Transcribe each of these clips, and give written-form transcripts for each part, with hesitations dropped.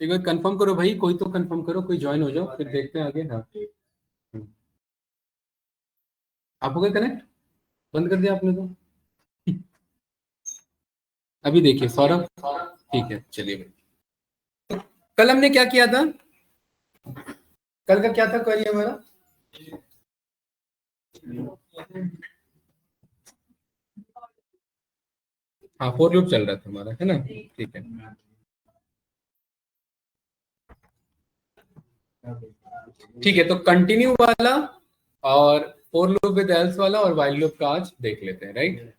एक बार कंफर्म करो भाई, कोई तो कंफर्म करो, कोई ज्वाइन हो जाओ, फिर देखते हैं आगे। हाँ, आप हो गए कनेक्ट? बंद कर दिया आपने तो। अभी देखिए सौरभ, ठीक है चलिए भाई। तो कल हमने क्या किया था? कल का क्या था क्वेरी हमारा? हाँ, फोर लूप चल रहा था हमारा, है ना? ठीक है, ठीक है। तो कंटिन्यू वाला और फोर लूप विद एल्स वाला और व्हाइल लूप का आज देख लेते हैं, राइट?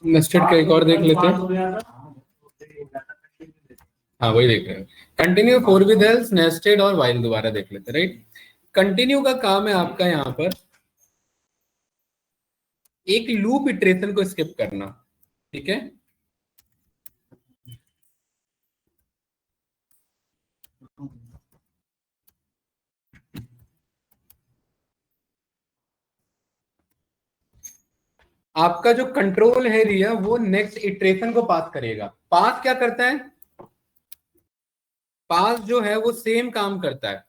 नेस्टेड का एक और देख लेते हैं। हाँ, वही देख रहे हैं। Continue, four with else, nested और व्हाइल दोबारा देख लेते हैं, राइट? कंटिन्यू का काम है आपका यहाँ पर एक लूप इटरेशन को स्किप करना, ठीक है? आपका जो कंट्रोल है रिया, वो नेक्स्ट इटरेशन को पास करेगा। पास क्या करता है? पास जो है वो सेम काम करता है,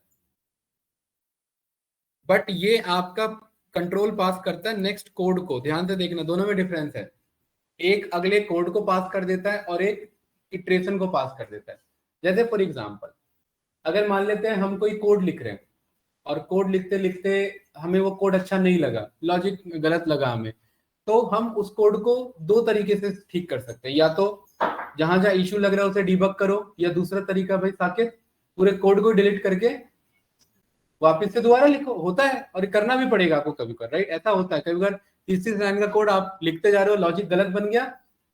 बट ये आपका कंट्रोल पास करता है नेक्स्ट कोड को। ध्यान से देखना, दोनों में डिफरेंस है। एक अगले कोड को पास कर देता है और एक इटरेशन को पास कर देता है। जैसे फॉर एग्जांपल, अगर मान लेते हैं हम कोई कोड लिख रहे हैं और कोड लिखते लिखते हमें वो कोड अच्छा नहीं लगा, लॉजिक गलत लगा हमें, तो हम उस कोड को दो तरीके से ठीक कर सकते हैं। या तो जहां जहां इश्यू लग रहा है उसे डिबग करो, या दूसरा तरीका भाई साकेत, पूरे कोड को डिलीट करके वापस से दोबारा लिखो। होता है, और करना भी पड़ेगा आपको कभी कभी, राइट? ऐसा होता है कभी कभी। 30 लाइन का कोड आप लिखते जा रहे हो, लॉजिक गलत बन गया,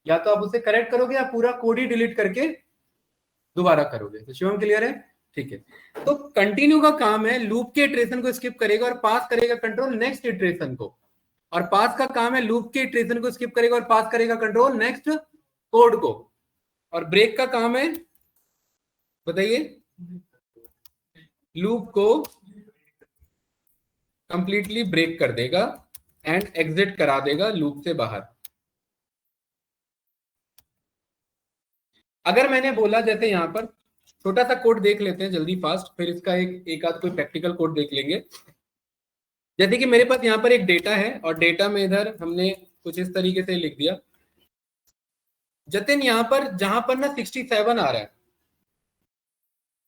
या तो आप उसे करेक्ट करोगे या पूरा कोड ही डिलीट करके दोबारा करोगे। तो शिवम क्लियर है? ठीक है। तो कंटिन्यू का काम है लूप के इटरेशन को स्किप करेगा और पास करेगा कंट्रोल नेक्स्ट इटरेशन को, और पास का काम है लूप के इटरेशन को स्किप करेगा और पास करेगा कंट्रोल नेक्स्ट कोड को। और ब्रेक का काम है, बताइए, लूप को कंप्लीटली ब्रेक कर देगा एंड एग्जिट करा देगा लूप से बाहर। अगर मैंने बोला, जैसे यहां पर छोटा सा कोड देख लेते हैं जल्दी फास्ट, फिर इसका एक आध कोई प्रैक्टिकल कोड देख लेंगे। जैसे कि मेरे पास यहाँ पर एक डेटा है और डेटा में इधर हमने कुछ इस तरीके से लिख दिया। जतिन, यहाँ पर जहां पर ना 67 आ रहा है,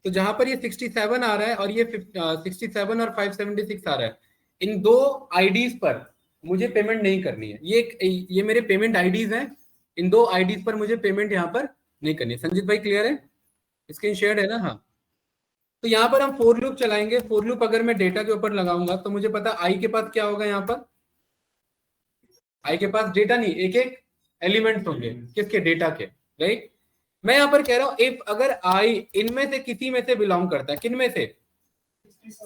तो जहां पर ये 67 आ रहा है और ये 67 और 576 आ रहा है, इन दो आईडीज पर मुझे पेमेंट नहीं करनी है। ये मेरे पेमेंट आईडीज हैं, इन दो आईडीज पर मुझे पेमेंट यहाँ पर नहीं करनी है। संजीत भाई क्लियर है? स्क्रीन शेयर है ना? हाँ। तो यहाँ पर हम फोर लूप चलाएंगे। फोर लूप अगर मैं डेटा के ऊपर लगाऊंगा तो मुझे पता आई के पास क्या होगा। यहाँ पर आई के पास डेटा नहीं, एक एक एलिमेंट्स होंगे किसके? डेटा के, राइट? मैं यहाँ पर कह रहा हूं इफ अगर आई इनमें से किसी में से बिलोंग करता है, किन में से?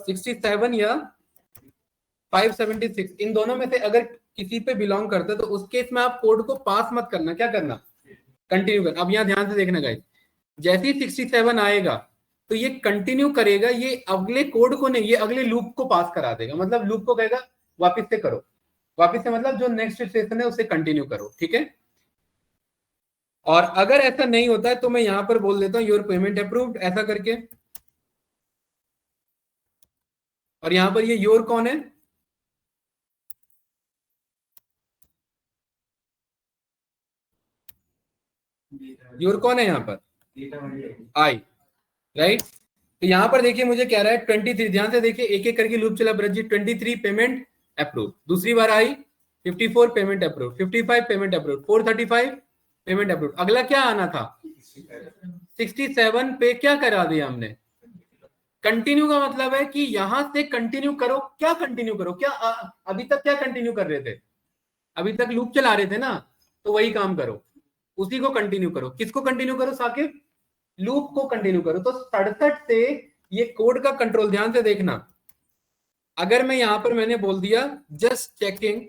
67 या 576, इन दोनों में से अगर किसी पे बिलोंग करता है तो उस केस में आप कोड को पास मत करना। क्या करना? कंटिन्यू करना। अब यहाँ ध्यान से देखना गाइस, जैसे ही 67 आएगा तो ये कंटिन्यू करेगा, ये अगले कोड को नहीं, ये अगले लूप को पास करा देगा। मतलब लूप को कहेगा वापिस से करो, वापिस से मतलब जो नेक्स्ट स्टेशन है उसे कंटिन्यू करो, ठीक है? और अगर ऐसा नहीं होता है तो मैं यहां पर बोल देता हूं योर पेमेंट अप्रूव्ड, ऐसा करके। और यहां पर ये योर कौन है? योर कौन है यहाँ पर? आई, राइट? तो यहां पर देखिए मुझे कह रहा है 23। ध्यान से देखिए, एक एक करके लूप चला ब्रजजीत। 23 पेमेंट अप्रूव, दूसरी बार आई 54 payment approve, 55 payment approve, 435 payment approve. अगला क्या आना था? 67 पे क्या करा दिया हमने? कंटिन्यू का मतलब है कि यहां से कंटिन्यू करो। क्या कंटिन्यू करो? क्या अभी तक क्या कंटिन्यू कर रहे थे? अभी तक लूप चला रहे थे ना, तो वही काम करो, उसी को कंटिन्यू करो। किसको कंटिन्यू करो साकिब? लूप को कंटिन्यू करो। तो 67 से ये कोड का कंट्रोल, ध्यान से देखना, अगर मैं यहां पर मैंने बोल दिया जस्ट चेकिंग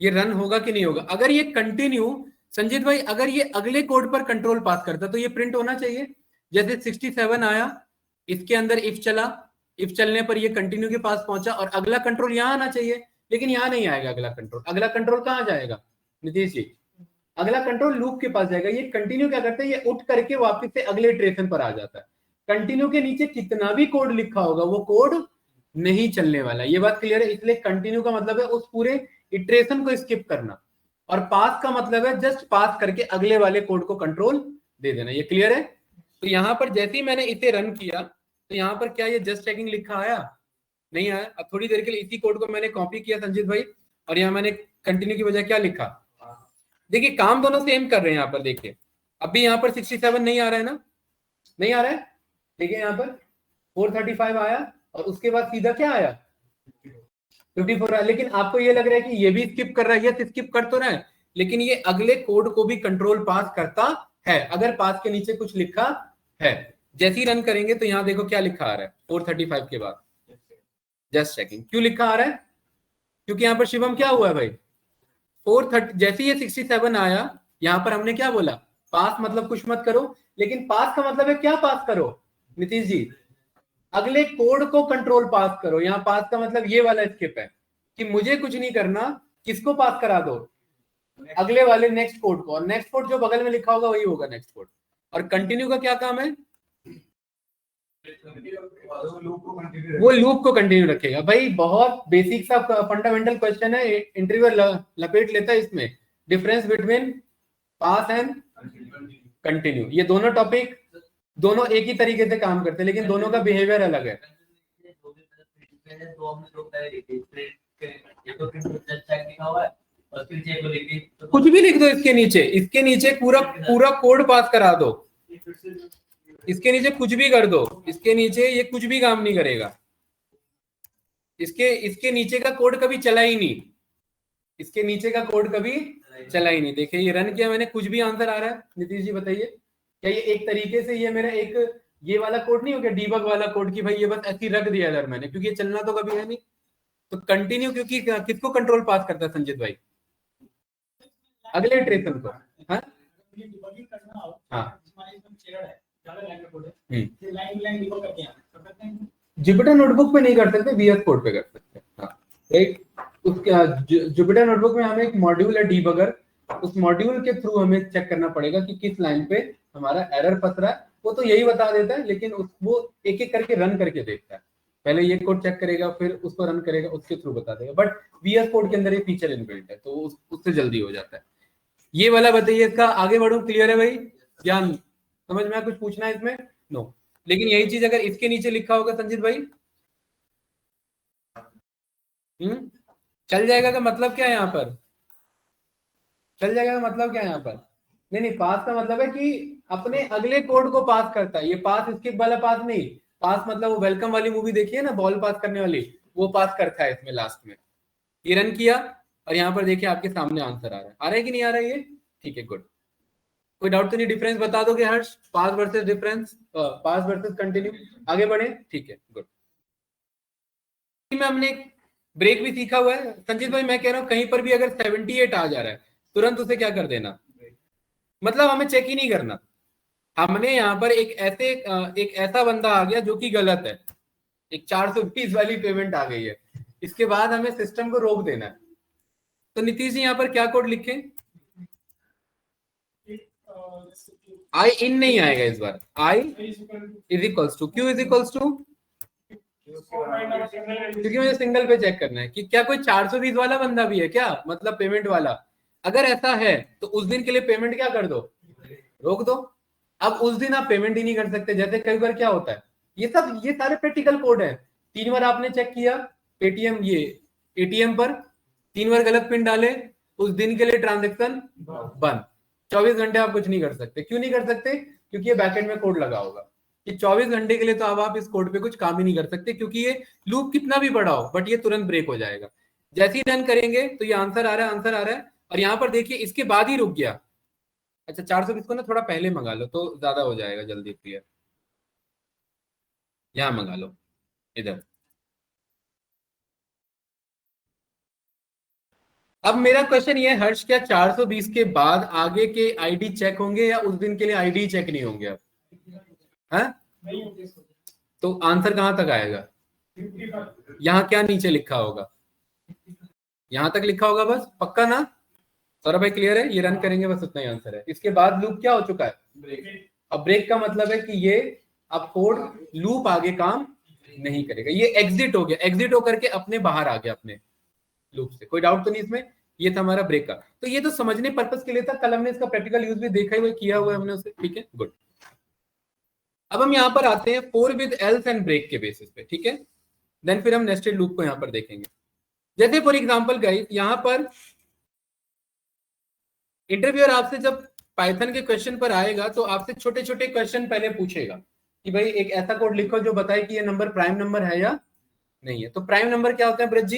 ये रन होगा कि नहीं होगा। अगर ये कंटिन्यू संजीत भाई अगर ये अगले कोड पर कंट्रोल पास करता तो ये प्रिंट होना चाहिए। जैसे 67 आया, इसके अंदर इफ चला, इफ चलने पर ये कंटिन्यू के पास पहुंचा और अगला कंट्रोल यहां आना चाहिए, लेकिन यहां नहीं आएगा अगला कंट्रोल। अगला कंट्रोल कहां जाएगा नीतीश जी? अगला कंट्रोल लूप के पास जाएगा। ये कंटिन्यू क्या करता है, ये उठ करके वापस से अगले इटरेशन पर आ जाता है। कंटिन्यू के नीचे कितना भी कोड लिखा होगा वो कोड नहीं चलने वाला। ये बात क्लियर है? इसलिए कंटिन्यू का मतलब है उस पूरे इटरेशन को स्किप करना, और पास का मतलब है जस्ट पास करके अगले वाले कोड को कंट्रोल दे देना। ये क्लियर है? तो यहां पर जैसे ही मैंने इसे रन किया तो यहां पर क्या ये जस्ट चेकिंग लिखा आया? नहीं आया। अब थोड़ी देर के लिए इसी कोड को मैंने कॉपी किया संजीत भाई, और यहाँ मैंने कंटिन्यू की बजाय क्या लिखा? देखिए काम दोनों सेम कर रहे हैं। यहाँ पर देखिए अभी यहाँ पर 67 नहीं आ रहा है ना, नहीं आ रहा है। देखिए यहाँ पर 435 आया और उसके बाद सीधा क्या आया? 54 आया। लेकिन आपको ये लग रहा है कि ये भी स्किप कर रहा है। ये स्किप कर तो रहा है, लेकिन ये अगले कोड को भी कंट्रोल पास करता है अगर पास के नीचे कुछ लिखा है। जैसे ही रन करेंगे तो यहाँ देखो क्या लिखा आ रहा है 435 के बाद जस्ट चेकिंग। क्यों लिखा आ रहा है? क्योंकि यहाँ पर शिवम क्या हुआ है भाई, 430 जैसे ये 67 आया यहां पर हमने क्या बोला? पास मतलब कुछ मत करो। लेकिन पास का मतलब है क्या पास करो नीतीश जी? अगले कोड को कंट्रोल पास करो। यहाँ पास का मतलब ये वाला स्किप है कि मुझे कुछ नहीं करना, किसको पास करा दो? अगले वाले नेक्स्ट कोड को। और नेक्स्ट कोड जो बगल में लिखा होगा वही होगा नेक्स्ट कोड। और कंटिन्यू का क्या काम है? वो लूप को कंटिन्यू रखेगा। भाई बहुत बेसिक सा फंडामेंटल क्वेश्चन है, इंटरव्यू लपेट लेता है इसमें। Difference between pass and continue, ये दोनों टॉपिक दोनों एक ही तरीके से काम करते हैं, लेकिन दोनों का बिहेवियर अलग है। कुछ भी लिख दो इसके नीचे, इसके नीचे पूरा पूरा कोड पास करा दो। इसके नीचे कुछ भी कर दो, इसके नीचे ये कुछ भी काम नहीं करेगा। इसके नीचे का कोड कभी चला ही नहीं। इसके नीचे का कोड कभी चला ही नहीं। देखिए ये रन किया मैंने, कुछ भी आंसर आ रहा है। नीतीश जी बताइए, क्या ये एक तरीके से ये मेरा एक ये वाला कोड नहीं हो गया डीबग वाला कोड, कि भाई ये बस ऐसे ही रख दिया इधर मैंने, क्योंकि ये चलना तो कभी है नहीं। तो कंटिन्यू क्योंकि किसको कंट्रोल पास करता है संजीत भाई? अगले इटरेशन को। हाँ हाँ जुपिटर नोटबुक पे नहीं कर सकते, वीएस कोड पे कर सकते हैं। हाँ एक उसके जुपिटर नोटबुक में हमें एक मॉड्यूल है डीबगर, उस मॉड्यूल के थ्रू हमें चेक करना पड़ेगा कि किस लाइन पे हमारा एरर फंस रहा है। वो तो यही बता देता है, लेकिन वो एक एक करके रन करके देखता है। पहले ये कोड चेक करेगा, फिर उसको रन करेगा, उसके थ्रू बता देगा। बट वीएस कोड के अंदर ये फीचर इनबिल्ट है, तो उससे जल्दी हो जाता है। ये वाला बताइए, इसका आगे बढ़ो। क्लियर है भाई? ज्ञान समझ में कुछ पूछना है इसमें? नो। लेकिन यही चीज अगर इसके नीचे लिखा होगा संजीत भाई, चल जाएगा का मतलब क्या है यहाँ पर? चल जाएगा का मतलब क्या है यहाँ पर? नहीं नहीं, पास का मतलब है कि अपने अगले कोड को पास करता है। ये पास स्किप वाला पास नहीं। पास मतलब वो वेलकम वाली मूवी देखिए ना, बॉल पास करने वाली, वो पास करता है इसमें लास्ट में। ये रन किया और यहाँ पर देखिए आपके सामने आंसर आ रहा है। आ रहा है कि नहीं आ रहा है? ये ठीक है, गुड। कोई डाउट तो नहीं? डिफरेंस बता दोगे हर्ष? पास वर्सेस डिफरेंस, पास वर्सेस कंटिन्यू। आगे बढ़े, ठीक है, गुड। में हमने ब्रेक भी सीखा हुआ है संजीत भाई। मैं कह रहा हूं कहीं पर भी अगर 78 आ जा रहा है तुरंत उसे क्या कर देना, मतलब हमें चेक ही नहीं करना। हमने यहाँ पर एक ऐसा बंदा आ गया जो कि गलत है, एक 420 वाली पेमेंट आ गई है, इसके बाद हमें सिस्टम को रोक देना है। तो नीतीश जी यहाँ पर क्या कोड लिखें? आई इन नहीं आएगा इस बार। I is equals to, Q is equals to, क्योंकि मुझे सिंगल पे चेक करना है कि क्या कोई 420 वाला बंदा भी है क्या, मतलब पेमेंट वाला। अगर ऐसा है तो उस दिन के लिए पेमेंट क्या कर दो, रोक दो। अब उस दिन आप पेमेंट ही नहीं कर सकते। जैसे कई बार क्या होता है, ये सारे प्रैक्टिकल कोड है। 3 बार आपने चेक किया पेटीएम, ये एटीएम पर 3 बार गलत पिन डाले, उस दिन के लिए ट्रांजेक्शन बंद। 24 घंटे आप कुछ नहीं कर सकते। क्यों नहीं कर सकते? क्योंकि ये बैकएंड में कोड लगा होगा कि 24 घंटे के लिए तो अब आप इस कोड पे कुछ काम ही नहीं कर सकते, क्योंकि ये लूप कितना भी बड़ा हो बट ये तुरंत ब्रेक हो जाएगा। जैसे ही रन करेंगे तो ये आंसर आ रहा है, आंसर आ रहा है, और यहाँ पर देखिए इसके बाद ही रुक गया। अच्छा 420 को ना थोड़ा पहले मंगा लो तो ज्यादा हो जाएगा जल्दी क्लियर। यहाँ मंगा लो इधर। अब मेरा क्वेश्चन ये है, हर्ष, क्या 420 के बाद आगे के आईडी चेक होंगे या उस दिन के लिए आईडी चेक नहीं होंगे अब? हाँ, तो आंसर कहां तक आएगा? यहाँ क्या नीचे लिखा होगा? यहां तक लिखा होगा बस, पक्का ना? सौरभ भाई क्लियर है? ये रन करेंगे बस, उतना ही आंसर है। इसके बाद लूप क्या हो चुका है? अब ब्रेक का मतलब है कि ये अब कोड लूप आगे काम नहीं करेगा, ये एग्जिट हो गया, एग्जिट होकर के अपने बाहर आ गया अपने लूप से। कोई डाउट तो नहीं इसमें? ये था हमारा ब्रेक का। तो ये तो समझने पर्पस के लिए था, कल हमने इसका प्रैक्टिकल यूज भी देखा हुआ, किया हुआ है हमने उसे, ठीक है, गुड। अब हम यहाँ पर आते हैं for with else and break के बेसिस पे, ठीक है। देन फिर हम नेस्टेड लूप को यहाँ पर देखेंगे। जैसे फॉर एग्जांपल गाइस, यहाँ पर इंटरव्यूअर आपसे जब पाइथन के क्वेश्चन पर आएगा तो आपसे छोटे छोटे क्वेश्चन पहले पूछेगा कि भाई एक ऐसा कोड लिखो जो बताए कि ये नंबर प्राइम नंबर है या नहीं है। तो प्राइम नंबर क्या होता है ब्रज जी?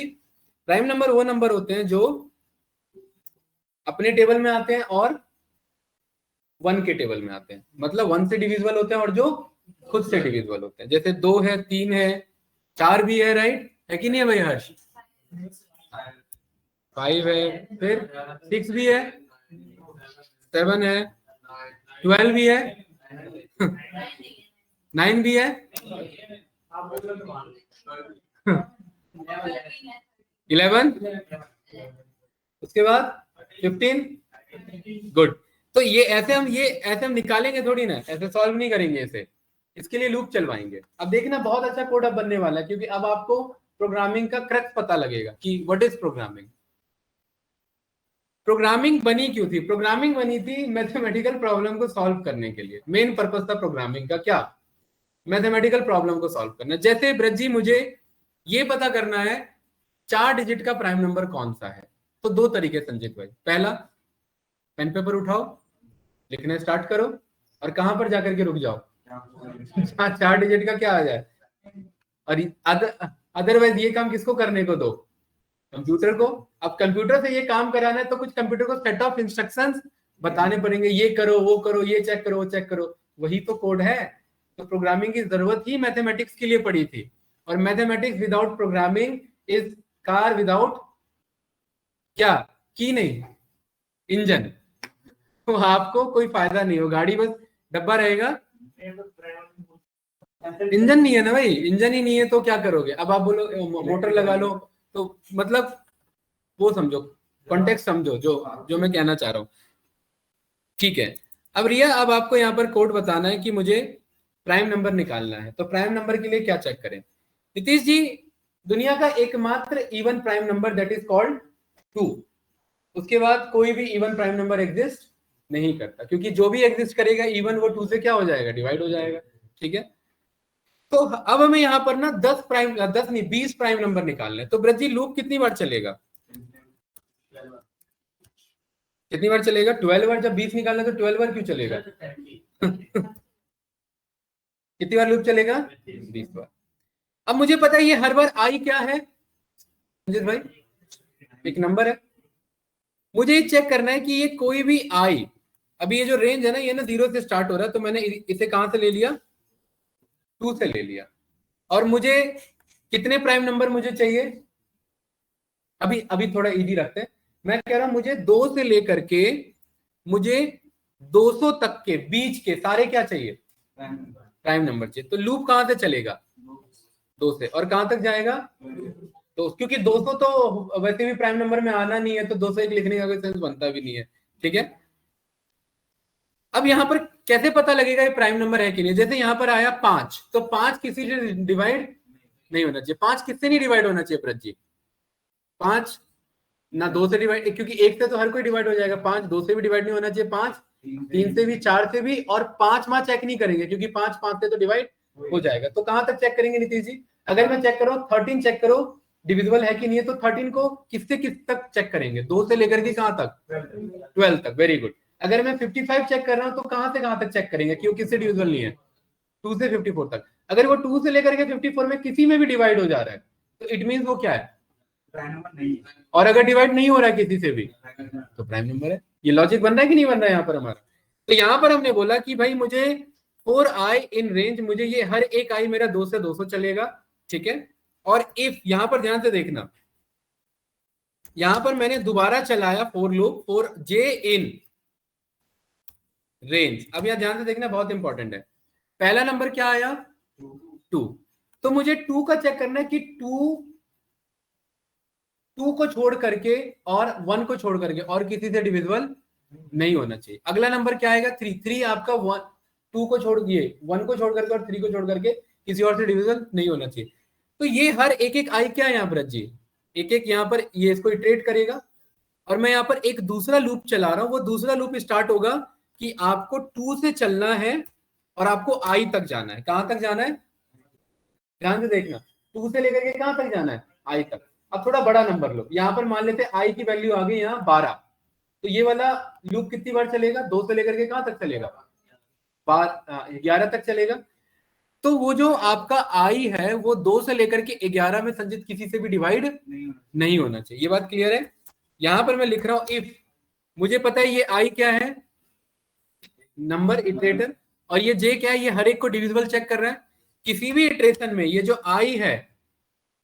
प्राइम नंबर वो नंबर होते हैं जो अपने टेबल में आते हैं और 1 के टेबल में आते हैं, मतलब 1 से डिविजिबल होते हैं और जो खुद से डिविजिबल होते हैं। जैसे 2 है, 3 है, 4 भी है, राइट है कि नहीं है भाई हर्ष? 5 है, फिर 6 भी है, 7 है, 12 भी है, 9 भी है, 11, उसके बाद 15, गुड। तो ये ऐसे हम निकालेंगे थोड़ी ना, ऐसे सॉल्व नहीं करेंगे इसे, इसके लिए लूप चलवाएंगे। अब देखना बहुत अच्छा कोड अब बनने वाला है, क्योंकि अब आपको प्रोग्रामिंग का क्रक्स पता लगेगा कि व्हाट इज प्रोग्रामिंग। प्रोग्रामिंग बनी क्यों थी? प्रोग्रामिंग बनी थी मैथमेटिकल प्रॉब्लम को सॉल्व करने के लिए। मेन पर्पस था प्रोग्रामिंग का क्या? मैथमेटिकल प्रॉब्लम को सॉल्व करना। जैसे ब्रजी मुझे ये पता करना है 4 डिजिट का प्राइम नंबर कौन सा है, तो 2 तरीके संजीत भाई। पहला, पेन पेपर उठाओ, लिखना स्टार्ट करो, और कहां पर जाकर के रुक जाओ? 4 डिजिट का क्या आ जाए। और अदरवाइज ये काम किसको करने को दो? कंप्यूटर को। अब कंप्यूटर से ये काम कराना है तो कुछ कंप्यूटर को सेट ऑफ इंस्ट्रक्शंस बताने पड़ेंगे, ये करो, वो करो, ये चेक करो, वो चेक करो, वही तो कोड है। तो प्रोग्रामिंग की जरूरत ही मैथमेटिक्स के लिए पड़ी थी। और mathematics without programming is car without क्या? की नहीं, इंजन। तो आपको कोई फायदा नहीं हो, गाड़ी बस डब्बा रहेगा, इंजन नहीं है ना भाई। इंजन ही नहीं है तो क्या करोगे? अब आप बोलो मोटर लगा लो, तो मतलब वो समझो, कॉन्टेक्स्ट समझो जो जो मैं कहना चाह रहा हूं, ठीक है। अब रिया, अब आपको यहाँ पर कोड बताना है कि मुझे प्राइम नंबर निकालना है। तो प्राइम नंबर के लिए क्या चेक करें नीतीश जी? दुनिया का एकमात्र even prime number that is called 2। उसके बाद कोई भी इवन प्राइम नंबर एग्जिस्ट नहीं करता, क्योंकि जो भी एग्जिस्ट करेगा इवन, वो 2 से क्या हो जाएगा? डिवाइड हो जाएगा, ठीक है। तो अब हमें यहाँ पर ना 10 नहीं 20 प्राइम नंबर निकालने हैं। तो ब्रजी लूप कितनी बार चलेगा? कितनी बार चलेगा? 12 बार। जब 20 निकालना तो 12 बार क्यों चलेगा? कितनी बार लूप चलेगा? 20 बार। अब मुझे पता है ये हर बार आई क्या है संजीत भाई? एक नंबर है। मुझे ये चेक करना है कि ये कोई भी आई, अभी ये जो रेंज है ना, ये ना 0 से स्टार्ट हो रहा है, तो मैंने इसे कहां से ले लिया? 2 से ले लिया। और मुझे कितने प्राइम नंबर मुझे चाहिए? अभी अभी थोड़ा इजी रखते हैं। मैं कह रहा हूं मुझे 2 से लेकर के मुझे 200 तक के बीच के सारे क्या चाहिए? प्राइम नंबर चाहिए। तो लूप कहां से चलेगा? 2 से। और कहां तक जाएगा? तो क्योंकि 200 तो वैसे भी प्राइम नंबर में आना नहीं है, तो 201 लिखने का कोई सेंस बनता भी नहीं है, ठीक है। अब यहां पर कैसे पता लगेगा ये प्राइम नंबर है कि नहीं? जैसे यहां पर आया 5, तो 5 किसी से डिवाइड नहीं होना चाहिए। 5 किससे नहीं डिवाइड होना चाहिए ब्रज जी? 5 ना 2 से डिवाइड, क्योंकि 1 से तो हर कोई डिवाइड हो जाएगा। 5 2 से भी डिवाइड नहीं होना चाहिए, 5 3 से भी, 4 से भी, और 5 मां चेक नहीं करेंगे क्योंकि 5 5 से तो डिवाइड हो जाएगा। तो कहां तक चेक करेंगे नीतीश जी? अगर मैं चेक करूं 13 चेक करो डिविजिबल है कि नहीं है, तो 13 को किससे किस तक चेक करेंगे? 2 से लेकर के कहां तक? 12 तक, वेरी गुड। अगर मैं 55 चेक कर रहा हूं तो कहां से कहां तक चेक करेंगे? क्यों, किससे डिविजिबल नहीं है? 2 से 54 तक। अगर वो 2 से लेकर के 54 में किसी में भी डिवाइड हो जा रहा है, तो इट मीन वो क्या है? और अगर डिवाइड नहीं हो रहा है किसी से भी, तो प्राइम नंबर है। ये लॉजिक बन रहा है कि नहीं बन रहा है यहाँ पर हमारा? तो यहाँ पर हमने बोला कि भाई मुझे 4 आई इन रेंज, मुझे ये हर एक आई मेरा 2 से 200 चलेगा, ठीक है। और इफ, यहां पर ध्यान से देखना, यहां पर मैंने दोबारा चलाया for loop for J in range. अब यहां ध्यान से देखना, बहुत इंपॉर्टेंट है। पहला नंबर क्या आया? 2। तो मुझे 2 का चेक करना है कि 2 को छोड़ करके और 1 को छोड़ करके और किसी से डिविजिबल नहीं होना चाहिए। अगला नंबर क्या आएगा? 3 आपका 2 को छोड़ दिए, 1 को छोड़ करके और 3 को छोड़ करके किसी और से डिविजिबल नहीं होना चाहिए। तो ये हर एक एक आई क्या है यहाँ पर जी, एक एक यहाँ पर ये इसको इटरेट करेगा। और मैं यहाँ पर एक दूसरा लूप चला रहा हूं, वो दूसरा लूप स्टार्ट होगा कि आपको 2 से चलना है और आपको आई तक जाना है। कहां तक जाना है? ध्यान से देखना, 2 से लेकर के कहां तक जाना है? आई तक। अब थोड़ा बड़ा नंबर लो, यहां पर मान लेते हैं आई की वैल्यू आ गई यहाँ 12। तो ये वाला लूप कितनी बार चलेगा? 2 से लेकर के कहां तक चलेगा? 11 तक चलेगा। तो वो जो आपका आई है वो 2 से लेकर के 11 में संचित किसी से भी डिवाइड नहीं होना चाहिए। ये बात क्लियर है? यहां पर मैं लिख रहा हूं इफ, मुझे पता है ये आई क्या है? Number iterator. और ये जे क्या है? ये हर एक को डिविजिबल चेक कर रहा है। किसी भी इटरेशन में ये जो आई है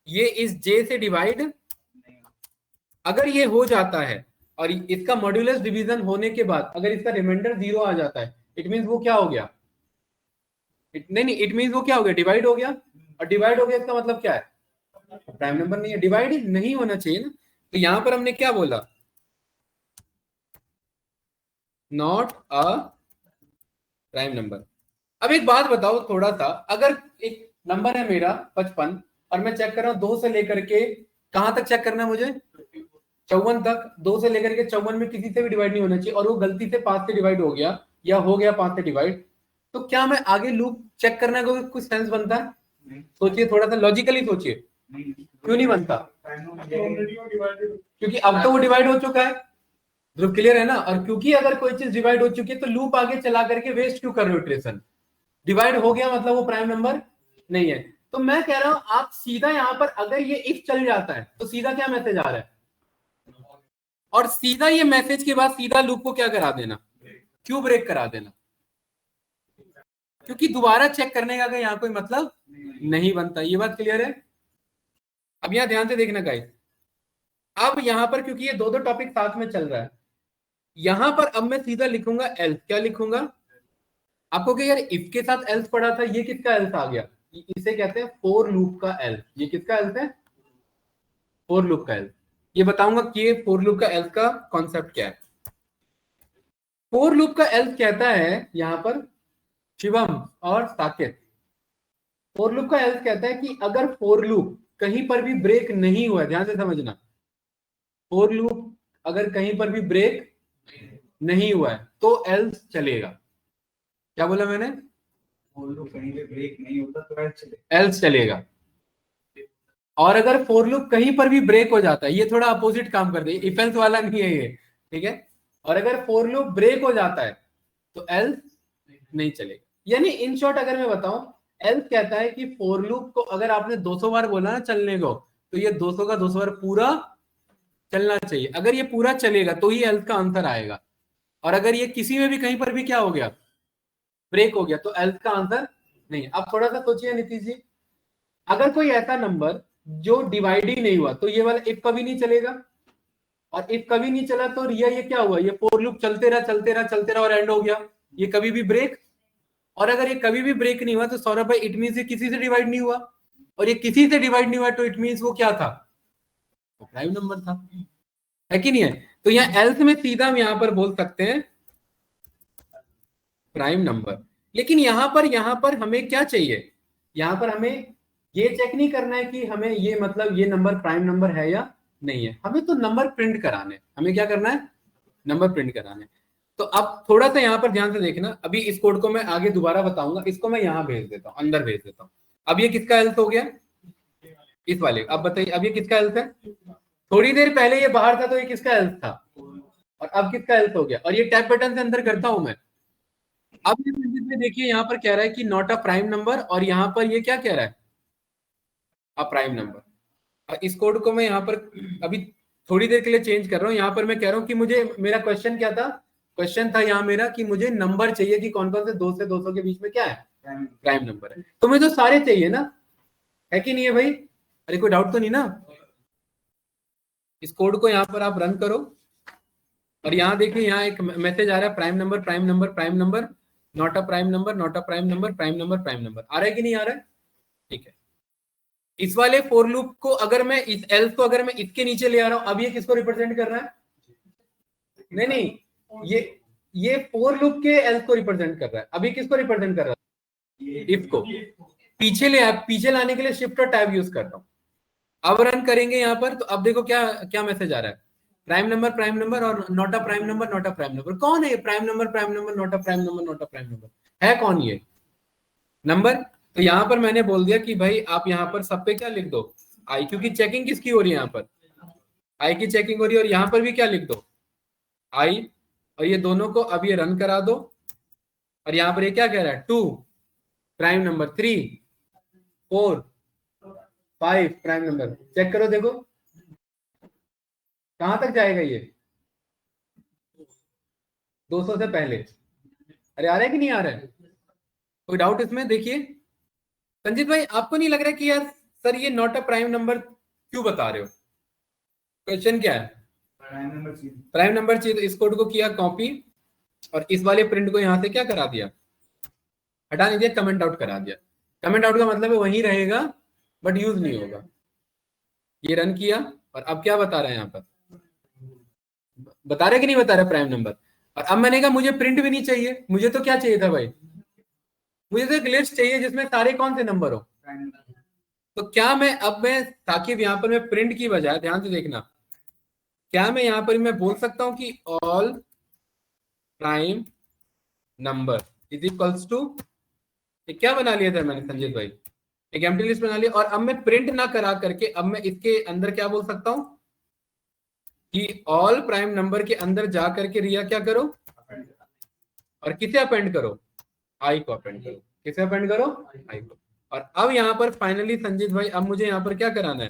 ये इस जे से डिवाइड अगर ये हो जाता है और इसका मॉड्यूलस डिवीजन होने के बाद अगर इसका रिमाइंडर 0 आ जाता है, इट मींस वो क्या हो गया? नहीं, इट मींस वो क्या हो गया? डिवाइड हो गया। और डिवाइड हो गया इसका मतलब क्या है? प्राइम नंबर नहीं है, डिवाइड नहीं होना चाहिए ना। तो यहां पर हमने क्या बोला? Not a prime number. अब एक बात बताओ थोड़ा सा, अगर एक नंबर है मेरा 55 और मैं चेक कर रहा हूं 2 से लेकर के कहां तक चेक करना है मुझे? 54 तक। 2 से लेकर के 54 में किसी से भी डिवाइड नहीं होना चाहिए और वो गलती से 5 से डिवाइड हो गया या हो गया 5 से डिवाइड, तो क्या मैं आगे लूप चेक करने का कुछ सेंस बनता है? सोचिए, थोड़ा सा लॉजिकली सोचिए, क्यों नहीं बनता? क्योंकि अब तो वो डिवाइड हो चुका है। ध्रुव क्लियर है ना? और क्योंकि अगर कोई चीज डिवाइड हो चुकी है तो लूप आगे चला करके वेस्ट क्यों कर रहे हो इटरेशन? डिवाइड हो गया मतलब वो प्राइम नंबर नहीं है। तो मैं कह रहा हूं आप सीधा यहां पर अगर ये इफ चल जाता है तो सीधा क्या मैसेज आ रहा है? और सीधा ये मैसेज के बाद सीधा लूप को क्या करा देना? क्यों ब्रेक करा देना? क्योंकि दोबारा चेक करने का यहाँ कोई मतलब नहीं बनता। ये बात क्लियर है? अब यहां ध्यान से देखना गाइस। अब यहां पर क्योंकि ये दो दो टॉपिक साथ में चल रहा है, यहां पर अब मैं सीधा लिखूंगा एल्स। क्या लिखूंगा? आपको क्या यार इफ के साथ एल्स पढ़ा था, ये किसका एल्स आ गया? इसे कहते हैं फोर लूप का एल्स। ये किसका एल्स है? फोर लूप का एल्स। ये बताऊंगा कि ये फोर लूप का एल्स का कॉन्सेप्ट क्या है। फोर लूप का एल्स कहता है यहां पर शिवम और साकेत, फोर लूप का एल्स कहता है कि अगर फोर लूप कहीं पर भी ब्रेक नहीं हुआ, ध्यान से समझना, फोर लूप अगर कहीं पर भी ब्रेक नहीं हुआ है तो एल्स चलेगा। क्या बोला मैंने? फोर लूप कहीं पे ब्रेक नहीं होता तो एल्स चलेगा। और अगर फोर लूप कहीं पर भी ब्रेक हो जाता है, ये थोड़ा अपोजिट काम कर दे, इफ एल्स वाला नहीं है ये, ठीक है? और अगर फोर लूप ब्रेक हो जाता है तो एल्स नहीं चलेगा। यानी इन शॉर्ट अगर मैं बताऊं, एल्स कहता है कि फोर लूप को अगर आपने 200 बार बोला ना चलने को, तो ये 200 का 200 बार पूरा चलना चाहिए। अगर ये पूरा चलेगा तो ही एल्स का आंसर आएगा। और अगर ये किसी में भी कहीं पर भी क्या हो गया? ब्रेक हो गया, तो एल्स का आंसर नहीं। अब थोड़ा सा सोचिए नीतीश जी, अगर कोई ऐसा नंबर जो डिवाइड ही नहीं हुआ तो ये वाला इफ कभी नहीं चलेगा। और इफ कभी नहीं चला तो ये क्या हुआ? ये फोर लूप चलते रहा चलते रहा चलते रहा और एंड हो गया। ये कभी भी ब्रेक, और अगर ये कभी भी ब्रेक नहीं हुआ तो सौरभ भाई इट मीन ये किसी से डिवाइड नहीं हुआ, और ये किसी से डिवाइड नहीं हुआ तो इट मीन वो क्या था? वो प्राइम नंबर था, है कि नहीं है? तो यहाँ एल्स में सीधा हम यहाँ पर बोल सकते हैं प्राइम नंबर। लेकिन यहां पर हमें क्या चाहिए? यहां पर हमें ये चेक नहीं करना है कि हमें ये मतलब ये नंबर प्राइम नंबर है या नहीं है, हमें तो नंबर प्रिंट कराने। हमें क्या करना है? नंबर प्रिंट कराने। तो अब थोड़ा सा यहाँ पर ध्यान से देखना, अभी इस कोड को मैं आगे दोबारा बताऊंगा, इसको मैं यहाँ भेज देता हूँ, अंदर भेज देता हूँ। अब ये किसका एल्स हो गया? इस वाले। अब बताइए अब ये किसका एल्स है? थोड़ी देर पहले ये बाहर था तो ये किसका एल्स था, और अब किसका एल्स हो गया? और ये टैप बटन से अंदर करता हूं मैं। अब ये सेंटेंस में देखिए यहाँ पर कह रहा है कि नॉट अ प्राइम नंबर, और यहाँ पर ये क्या कह रहा है? अ प्राइम नंबर। इस कोड को मैं यहाँ पर अभी थोड़ी देर के लिए चेंज कर रहा हूँ। यहाँ पर मैं कह रहा हूँ कि मुझे, मेरा क्वेश्चन क्या था? क्वेश्चन था यहाँ मेरा कि मुझे नंबर चाहिए कि कौन कौन से 2 से 200 के बीच में क्या है? प्राइम नंबर है। तो मुझे तो सारे चाहिए ना, है कि नहीं है भाई? अरे कोई डाउट तो नहीं ना? इस कोड को यहाँ पर आप रन करो और यहाँ देखिए यहाँ एक मैसेज आ रहा है prime number prime number prime number, not a prime number not a prime number prime number prime number. आ रहा है कि नहीं आ रहा है? ठीक है। इस वाले फॉर लूप को अगर मैं इस एल्स को अगर मैं इसके नीचे ले आ रहा हूं, अब ये किसको रिप्रेजेंट कर रहा है? नहीं नहीं, ये फॉर लूप के एल्स को रिप्रेजेंट कर रहा है। अभी किसको रिप्रेजेंट कर रहा है? इफ को। पीछे लाने के लिए शिफ्ट और टैब यूज कर रहा हूं। अब रन करेंगे यहाँ पर, तो अब देखो क्या क्या मैसेज आ रहा है, प्राइम नंबर और not a prime number not a prime number. कौन है ये prime number not a prime number not a prime number? है कौन ये नंबर? तो यहाँ पर मैंने बोल दिया कि भाई आप यहाँ पर सब पे क्या लिख दो, आई, क्योंकि चेकिंग किसकी हो रही है? यहाँ पर आई की चेकिंग हो रही है। और यहाँ पर भी क्या लिख दो, आई। और ये दोनों को अब ये रन करा दो और यहाँ पर ये क्या कह रहा है, 2 prime number, 3 4 5 prime number. Check करो देखो कहां तक जाएगा ये, 200 से पहले। अरे आ रहा है कि नहीं आ रहा है? कोई डाउट इसमें? देखिए संजीत भाई, आपको नहीं लग रहा कि यार सर ये नॉट अ प्राइम नंबर क्यों बता रहे हो? क्वेश्चन क्या है? प्राइम नंबर चाहिए। तो इस कोड को किया कॉपी और इस वाले प्रिंट को यहां से क्या करा दिया, हटा नहीं दिया, कमेंट आउट करा दिया। कमेंट आउट का मतलब है वहीं रहेगा बट यूज नहीं होगा। ये रन किया और अब क्या बता रहा है यहाँ पर, बता रहे कि नहीं बता रहे प्राइम नंबर? और अब मैंने कहा मुझे प्रिंट भी नहीं चाहिए, मुझे तो क्या चाहिए था भाई, मुझे तो एक लिस्ट चाहिए जिसमें सारे कौन से नंबर हो। तो क्या मैं ताकि यहाँ पर मैं प्रिंट की बजाय, ध्यान से देखना, क्या मैं यहाँ पर मैं बोल सकता हूं कि all prime number is equals to, क्या बना लिया था मैंने संजीत भाई, एक एम्प्टी लिस्ट बना लिया। और अब मैं प्रिंट ना करा करके अब मैं इसके अंदर क्या बोल सकता हूं कि ऑल प्राइम नंबर के अंदर जा करके रिया क्या करो, और किसे अपेंड करो, आई को अपेंड करो। किसे अपेंड करो? आई को। और अब यहाँ पर फाइनली संजीत भाई अब मुझे यहाँ पर क्या कराना है,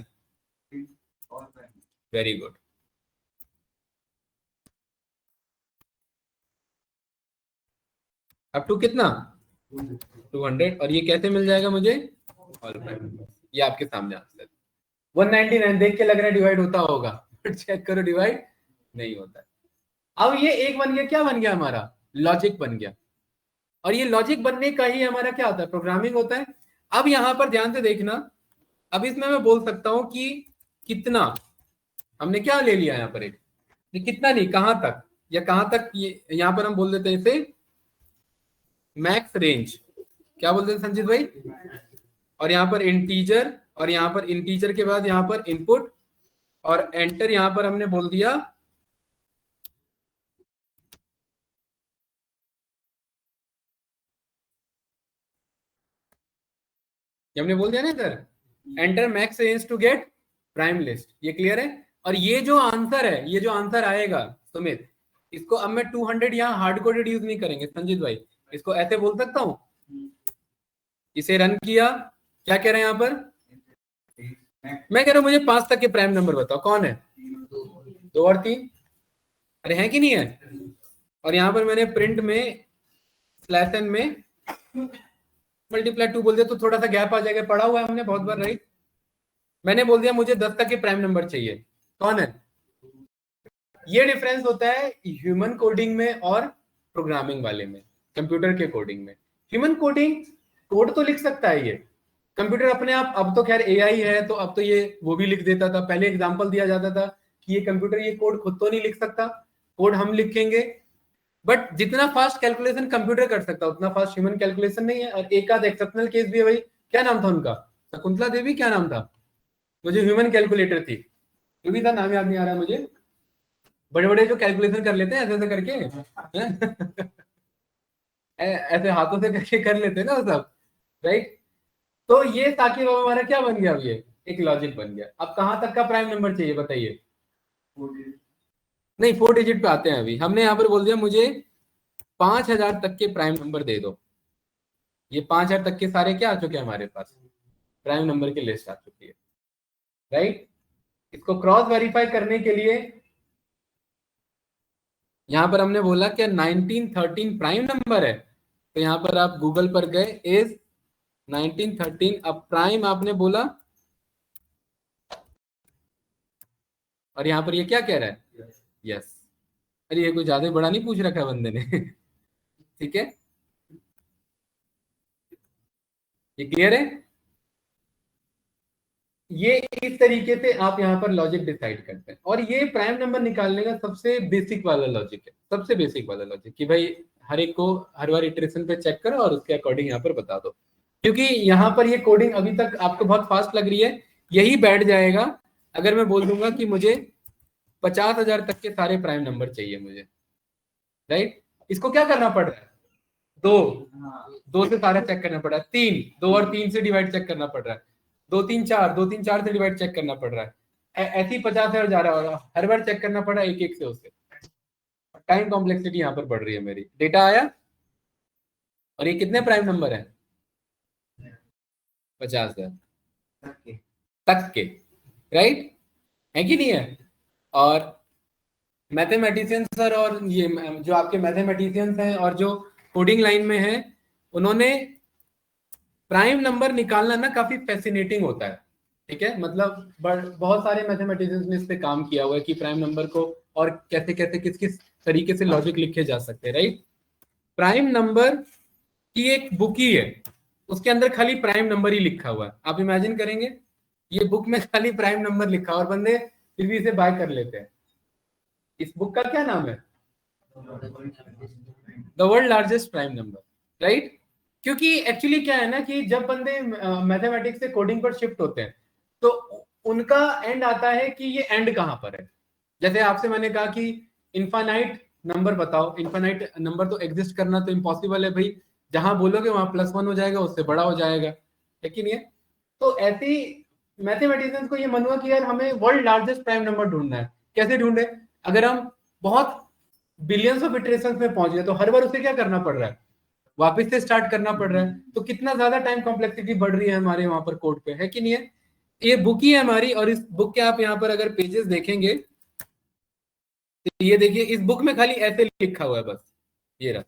वेरी गुड। अप टू कितना, 200। और ये कैसे मिल जाएगा मुझे, ऑल प्राइम नंबर। ये आपके सामने आंसर 199। देख के लग रहा है डिवाइड होता होगा, चेक करो डिवाइड नहीं होता है। अब ये एक बन गया, क्या बन गया हमारा, लॉजिक बन गया। और ये लॉजिक बनने का ही हमारा क्या होता है, प्रोग्रामिंग होता है। अब यहां पर ध्यान से देखना, अब इसमें मैं बोल सकता हूं कि कितना, हमने क्या ले लिया यहाँ पर एक, ये कितना नहीं, कहां तक, या कहां तक, ये यहां पर हम बोल देते हैं इसे मैक्स रेंज। क्या बोलते हैं संजीत भाई? और यहाँ पर इंटीजर, और यहाँ पर इंटीजर के बाद यहाँ पर इनपुट और एंटर, यहाँ पर हमने बोल दिया हमने बोल दिया ना sir, enter max range to get prime list. ये क्लियर है? और ये जो आंसर है, ये जो आंसर आएगा सुमित, इसको अब मैं 200 यहाँ हार्ड कोडेड यूज नहीं करेंगे संजीत भाई, इसको ऐसे बोल सकता हूं, इसे रन किया, क्या कह रहे हैं यहाँ पर, मैं कह रहा हूं मुझे 5 तक के प्राइम नंबर बताओ, कौन है, 2 और 3, अरे है कि नहीं है? और यहाँ पर मैंने प्रिंट में स्लैश एन में मल्टीप्लाई 2 बोल दिया तो थोड़ा सा गैप आ जाएगा, पढ़ा हुआ है हमने बहुत बार, राइट। मैंने बोल दिया मुझे 10 तक के प्राइम नंबर चाहिए, कौन है? ये डिफरेंस होता है ह्यूमन कोडिंग में और प्रोग्रामिंग वाले में, कंप्यूटर के कोडिंग में। ह्यूमन कोडिंग कोड तो लिख सकता है ये, कंप्यूटर अपने आप, अब तो खैर एआई है तो अब तो ये वो भी लिख देता था। पहले एग्जांपल दिया जाता था कि ये कंप्यूटर ये कोड खुद तो नहीं लिख सकता, कोड हम लिखेंगे। बट जितना फास्ट कैलकुलेशन कंप्यूटर कर सकता है उतना फास्ट ह्यूमन कैलकुलेशन नहीं है। और एक आध एक्सेप्शनल केस भी है भाई, क्या नाम था उनका, शकुंतला देवी, क्या नाम था, वो जो ह्यूमन कैलकुलेटर थी, जो भी था, नाम याद नहीं आ रहा है मुझे, बड़े बड़े जो कैलकुलेशन कर लेते हैं ऐसे ऐसे करके ऐसे हाथों से करके कर लेते हैं ना वो सब, राइट। तो ये ताकि वो हमारा क्या बन गया, अब ये एक लॉजिक बन गया। अब कहां तक का प्राइम नंबर चाहिए बताइए? नहीं 4 डिजिट पे आते हैं। अभी हमने यहाँ पर बोल दिया मुझे 5000 तक के प्राइम नंबर दे दो। ये 5000 तक के सारे क्या आ चुके हैं हमारे पास, प्राइम नंबर की लिस्ट आ चुकी है, राइट। इसको क्रॉस वेरीफाई करने के लिए यहाँ पर हमने बोला क्या 1913 प्राइम नंबर है, तो यहाँ पर आप गूगल पर गए, इज 1913 अब प्राइम आपने बोला और यहाँ पर ये क्या कह रहा है, यस। अरे ये कोई ज्यादा बड़ा नहीं पूछ रखा है बंदे ने। ठीक है, ये क्लियर है। ये इस तरीके से आप यहाँ पर लॉजिक डिसाइड करते हैं, और ये प्राइम नंबर निकालने का सबसे बेसिक वाला लॉजिक है, सबसे बेसिक वाला लॉजिक कि भाई हर एक को हर बार इटरेशन पे चेक करो और उसके अकॉर्डिंग यहाँ पर बता दो। क्योंकि यहाँ पर ये कोडिंग अभी तक आपको बहुत फास्ट लग रही है, यही बैठ जाएगा अगर मैं बोल दूंगा कि मुझे 50,000 तक के सारे प्राइम नंबर चाहिए मुझे, राइट। इसको क्या करना पड़ रहा है, दो दो से सारा चेक करना पड़ रहा है, तीन दो और तीन से डिवाइड चेक करना पड़ रहा है, दो तीन चार से डिवाइड चेक करना पड़ रहा है, ऐसे ही 50,000 जा रहा होगा, हर बार चेक करना पड़ा एक एक से उससे। टाइम कॉम्प्लेक्सिटी यहाँ पर बढ़ रही है मेरी। डेटा आया, और ये कितने प्राइम नंबर है, 50,000 तक के, राइट है कि नहीं है। और मैथमेटिशियंस सर और ये जो आपके मैथमेटिशियंस हैं और जो कोडिंग लाइन में हैं, उन्होंने प्राइम नंबर निकालना ना काफी फैसिनेटिंग होता है, ठीक है। मतलब बहुत सारे मैथमेटिशियंस ने इस पे काम किया हुआ है कि प्राइम नंबर को और कैसे कैसे किस किस तरीके से लॉजिक लिखे जा सकते हैं, राइट। प्राइम नंबर की एक बुक ही है, उसके अंदर खाली प्राइम नंबर ही लिखा हुआ है। आप इमेजिन करेंगे ये बुक में खाली प्राइम नंबर लिखा और बंदे फिर भी इसे बाय कर लेते हैं। इस बुक का क्या नाम है, the world largest prime number, right. क्योंकि एक्चुअली क्या है ना कि जब बंदे मैथमेटिक्स से कोडिंग पर शिफ्ट होते हैं तो उनका एंड आता है कि ये एंड कहाँ पर है। जैसे आपसे मैंने कहा कि इनफाइनाइट नंबर बताओ, इनफाइनाइट नंबर तो एग्जिस्ट करना तो इम्पॉसिबल है भाई, जहां बोलोगे वहां +1 हो जाएगा, उससे बड़ा हो जाएगा, लेकिन ये तो ऐसी मैथमेटिशियंस को ये मन हुआ कि यार हमें वर्ल्ड लार्जेस्ट प्राइम नंबर ढूंढना है। कैसे ढूंढे, अगर हम बहुत बिलियंस ऑफ इटरेशंस में पहुंच गए तो हर बार उसे क्या करना पड़ रहा है, वापस से स्टार्ट करना पड़ रहा है, तो कितना ज्यादा टाइम कॉम्प्लेक्सिटी बढ़ रही है हमारे वहां पर कोड पे, है कि नहीं है। ये बुक ही है हमारी, और इस बुक के आप यहाँ पर अगर पेजेस देखेंगे तो ये देखिए, इस बुक में खाली ऐसे लिखा हुआ है बस, ये रहा।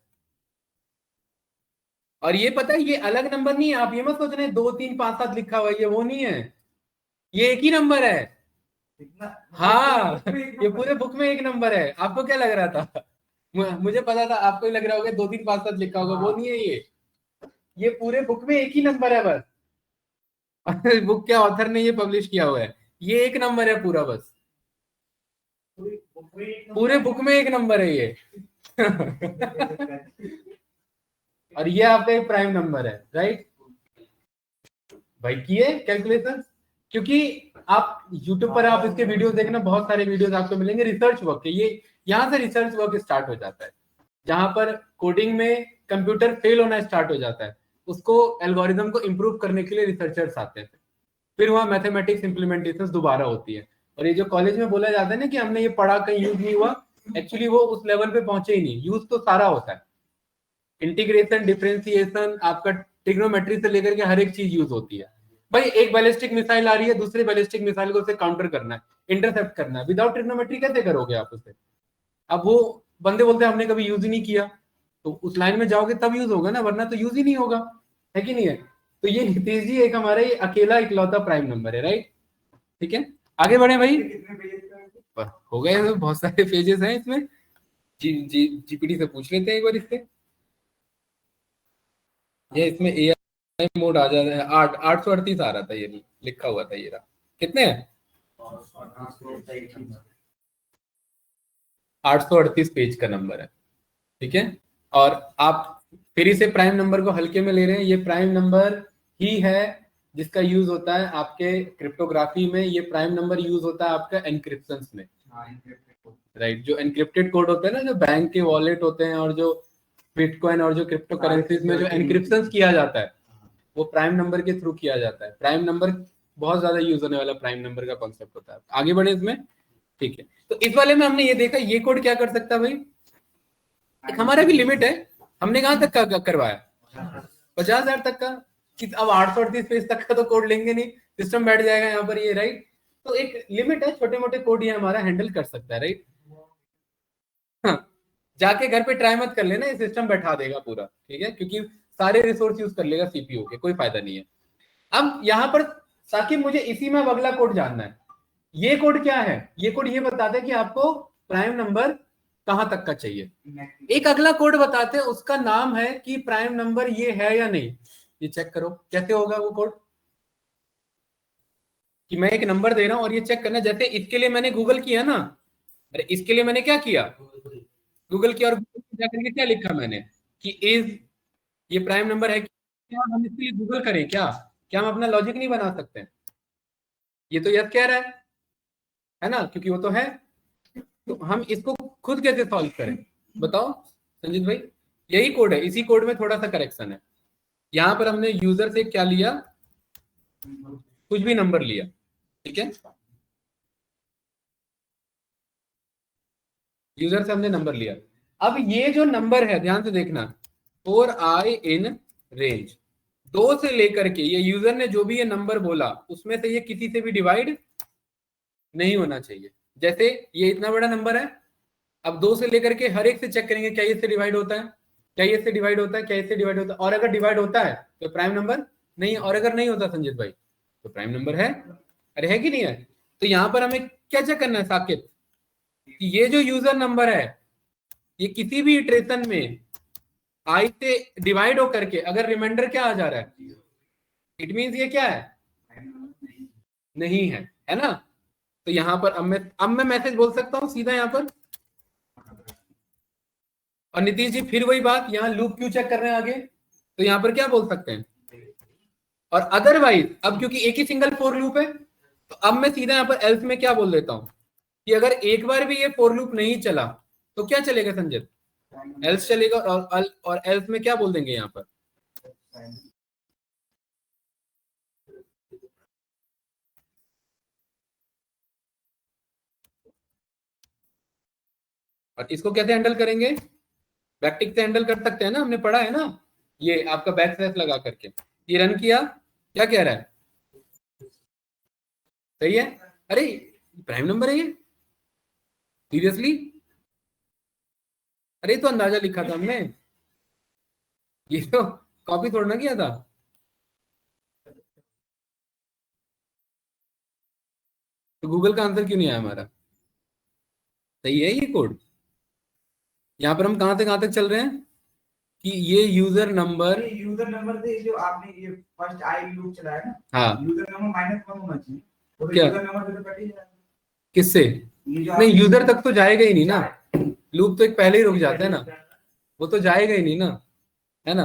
और ये पता है ये अलग नंबर नहीं है, आप ये मत सोच रहे 2 3 5 7 लिखा हुआ है, ये वो नहीं है, ये एक ही नंबर है। हाँ, ये पूरे बुक में एक नंबर है। आपको क्या लग रहा था, मुझे पता था आपको ही लग रहा होगा 2 3 5 7 लिखा होगा, वो नहीं है ये पूरे बुक में एक ही नंबर है बस। बुक के ऑथर ने ये पब्लिश किया हुआ है, ये एक नंबर है पूरा बस, पूरे बुक में एक नंबर है ये। और ये आपका एक प्राइम नंबर है, राइट भाई। किए कैलकुलेशन, क्योंकि आप YouTube पर आप इसके वीडियोस देखना, बहुत सारे वीडियोस आपको मिलेंगे रिसर्च वर्क के। ये यहाँ से रिसर्च वर्क स्टार्ट हो जाता है, जहां पर कोडिंग में कंप्यूटर फेल होना स्टार्ट हो जाता है, उसको एल्गोरिदम को इंप्रूव करने के लिए रिसर्चर्स आते हैं, फिर वहाँ मैथमेटिक्स इंप्लीमेंटेशन दोबारा होती है। और ये जो कॉलेज में बोला जाता है ना कि हमने ये पढ़ा कहीं यूज नहीं हुआ, एक्चुअली वो उस लेवल पे पहुंचे ही नहीं, यूज तो सारा होता है। इंटीग्रेशन, डिफरेंशिएशन, आपका ट्रिग्नोमेट्री से लेकर के हर एक चीज यूज होती है भाई। एक बैलिस्टिक मिसाइल आ रही है, दूसरे बैलिस्टिक मिसाइल को उसे काउंटर करना है, इंटरसेप्ट करना है, विदाउट ट्रिग्नोमेट्री कैसे करोगे आप उसे। अब वो बंदे बोलते हैं हमने कभी यूज ही नहीं किया, तो उस लाइन में जाओगे तब यूज होगा ना, वरना तो यूज ही नहीं होगा, है कि नहीं है। तो ये नीतीश जी एक हमारा ये अकेला इकलौता प्राइम नंबर है, राइट। ठीक है, आगे बढ़े भाई। हो गए तो बहुत सारे पेजेस हैं इसमें, जीपीटी से पूछ लेते हैं एक बार इससे। ये इसमें एआई मोड आ जाता है, 838 आ रहा था, ये लिखा हुआ था, ये रहा। कितने हैं, 838 पेज का नंबर है, ठीक है। और आप फिर इसे प्राइम नंबर को हल्के में ले रहे हैं, ये प्राइम नंबर ही है जिसका यूज होता है आपके क्रिप्टोग्राफी में, ये प्राइम नंबर यूज होता है आपका एनक्रिप्शन में, राइट। जो एनक्रिप्टेड कोड होता है ना, जो बैंक के वॉलेट होते हैं और जो बिटकॉइन और जो क्रिप्टो करेंसीज में जो एनक्रिप्शन किया जाता है, वो प्राइम नंबर के थ्रू किया जाता है। प्राइम नंबर बहुत ज्यादा यूज होने वाला प्राइम नंबर का कॉन्सेप्ट होता है। आगे बढ़े इसमें, ठीक है। तो इस वाले में हमने ये देखा ये कोड क्या कर सकता है भाई, एक हमारा भी लिमिट है, हमने कहां तक का करवाया 50,000 तक का, कि अब 838 पेज तक का तो कोड लेंगे नहीं, सिस्टम बैठ जाएगा यहाँ पर, ये राइट। तो एक लिमिट है, छोटे मोटे कोड ये हमारा हैंडल कर सकता है, राइट। हाँ, जाके घर पे ट्राई मत कर लेना, ये सिस्टम बैठा देगा पूरा, ठीक है, क्योंकि सारे रिसोर्स यूज कर लेगा सीपीयू के, कोई फायदा नहीं है। अब यहाँ पर साकिब मुझे इसी में अब अगला कोड जानना है, ये कोड क्या है, ये कोड ये बताता है कि आपको प्राइम नंबर कहां तक का चाहिए। एक अगला कोड बताते हैं, उसका नाम है कि प्राइम नंबर ये है या नहीं। ये चेक करो कैसे होगा वो कोड, कि मैं एक नंबर दे रहा हूं और ये चेक करना, जैसे इसके लिए मैंने गूगल किया ना, अरे इसके लिए मैंने क्या किया, गूगल किया, और गूगल में जाकर के क्या लिखा मैंने कि इज ये प्राइम नंबर है क्या, हम इसके लिए गूगल करें क्या, क्या हम अपना लॉजिक नहीं बना सकते हैं? ये तो यस कह रहा है ना, क्योंकि वो तो है। तो हम इसको खुद कैसे सॉल्व करें बताओ संजीत भाई। यही कोड है, इसी कोड में थोड़ा सा करेक्शन है। यहां पर हमने यूजर से क्या लिया, कुछ भी नंबर लिया, ठीक है, यूजर से हमने नंबर लिया। अब ये जो नंबर है ध्यान से देखना, 4i इन रेंज, 2 से लेकर के, ये यूजर ने जो भी ये नंबर बोला उसमें से ये किसी से भी डिवाइड नहीं होना चाहिए। जैसे ये इतना बड़ा नंबर है, अब 2 से लेकर के हर एक से चेक करेंगे क्या ये इससे डिवाइड होता है, क्या ये इससे डिवाइड होता है, क्या इससे डिवाइड होता है, और अगर डिवाइड होता है तो प्राइम नंबर नहीं है, और अगर नहीं होता संजीत भाई तो प्राइम नंबर है। अरे है कि नहीं है? तो यहां पर हमें क्या चेक करना है साकिब, कि ये जो यूजर नंबर है ये किसी भी इटरेशन में आई से डिवाइड होकर के अगर रिमाइंडर क्या आ जा रहा है, इट मींस ये क्या है, नहीं है ना। तो यहां पर अब मैं मैसेज बोल सकता हूं सीधा यहां पर। और नीतीश जी फिर वही बात, यहाँ लूप क्यों चेक कर रहे हैं आगे, तो यहाँ पर क्या बोल सकते हैं, और अदरवाइज अब क्योंकि एक ही सिंगल फॉर लूप है, तो अब मैं सीधा यहाँ पर एल्स में क्या बोल देता हूं, कि अगर एक बार भी ये फॉर लूप नहीं चला तो क्या चलेगा संजय, एल्स चलेगा, और एल्स में क्या बोल देंगे यहाँ पर, और इसको कैसे हैंडल करेंगे, बैकटिक से हैंडल कर सकते हैं ना, हमने पढ़ा है ना, ये आपका बैक स्लैश लगा करके ये रन किया, क्या कह रहा है, सही है। अरे प्राइम नंबर है ये, सीरियसली, अरे तो अंदाजा लिखा था हमने, ये तो कॉपी थोड़ा ना किया था। तो गूगल का आंसर क्यों नहीं आया हमारा, सही है ये कोड। यहाँ पर हम कहां से कहां तक चल रहे हैं, कि ये यूजर नंबर से जो आपने ये फर्स्ट आई लूप चलाया ना, हाँ यूजर नंबर -1 होना चाहिए, तो क्या, यूजर नंबर से तो कट ही जाएगा। किससे, ये जो नहीं आपने यूजर तक तो जाएगा ही नहीं ना, लूप तो एक पहले ही रुक जाता है ना, वो तो जाएगा ही नहीं ना, है ना।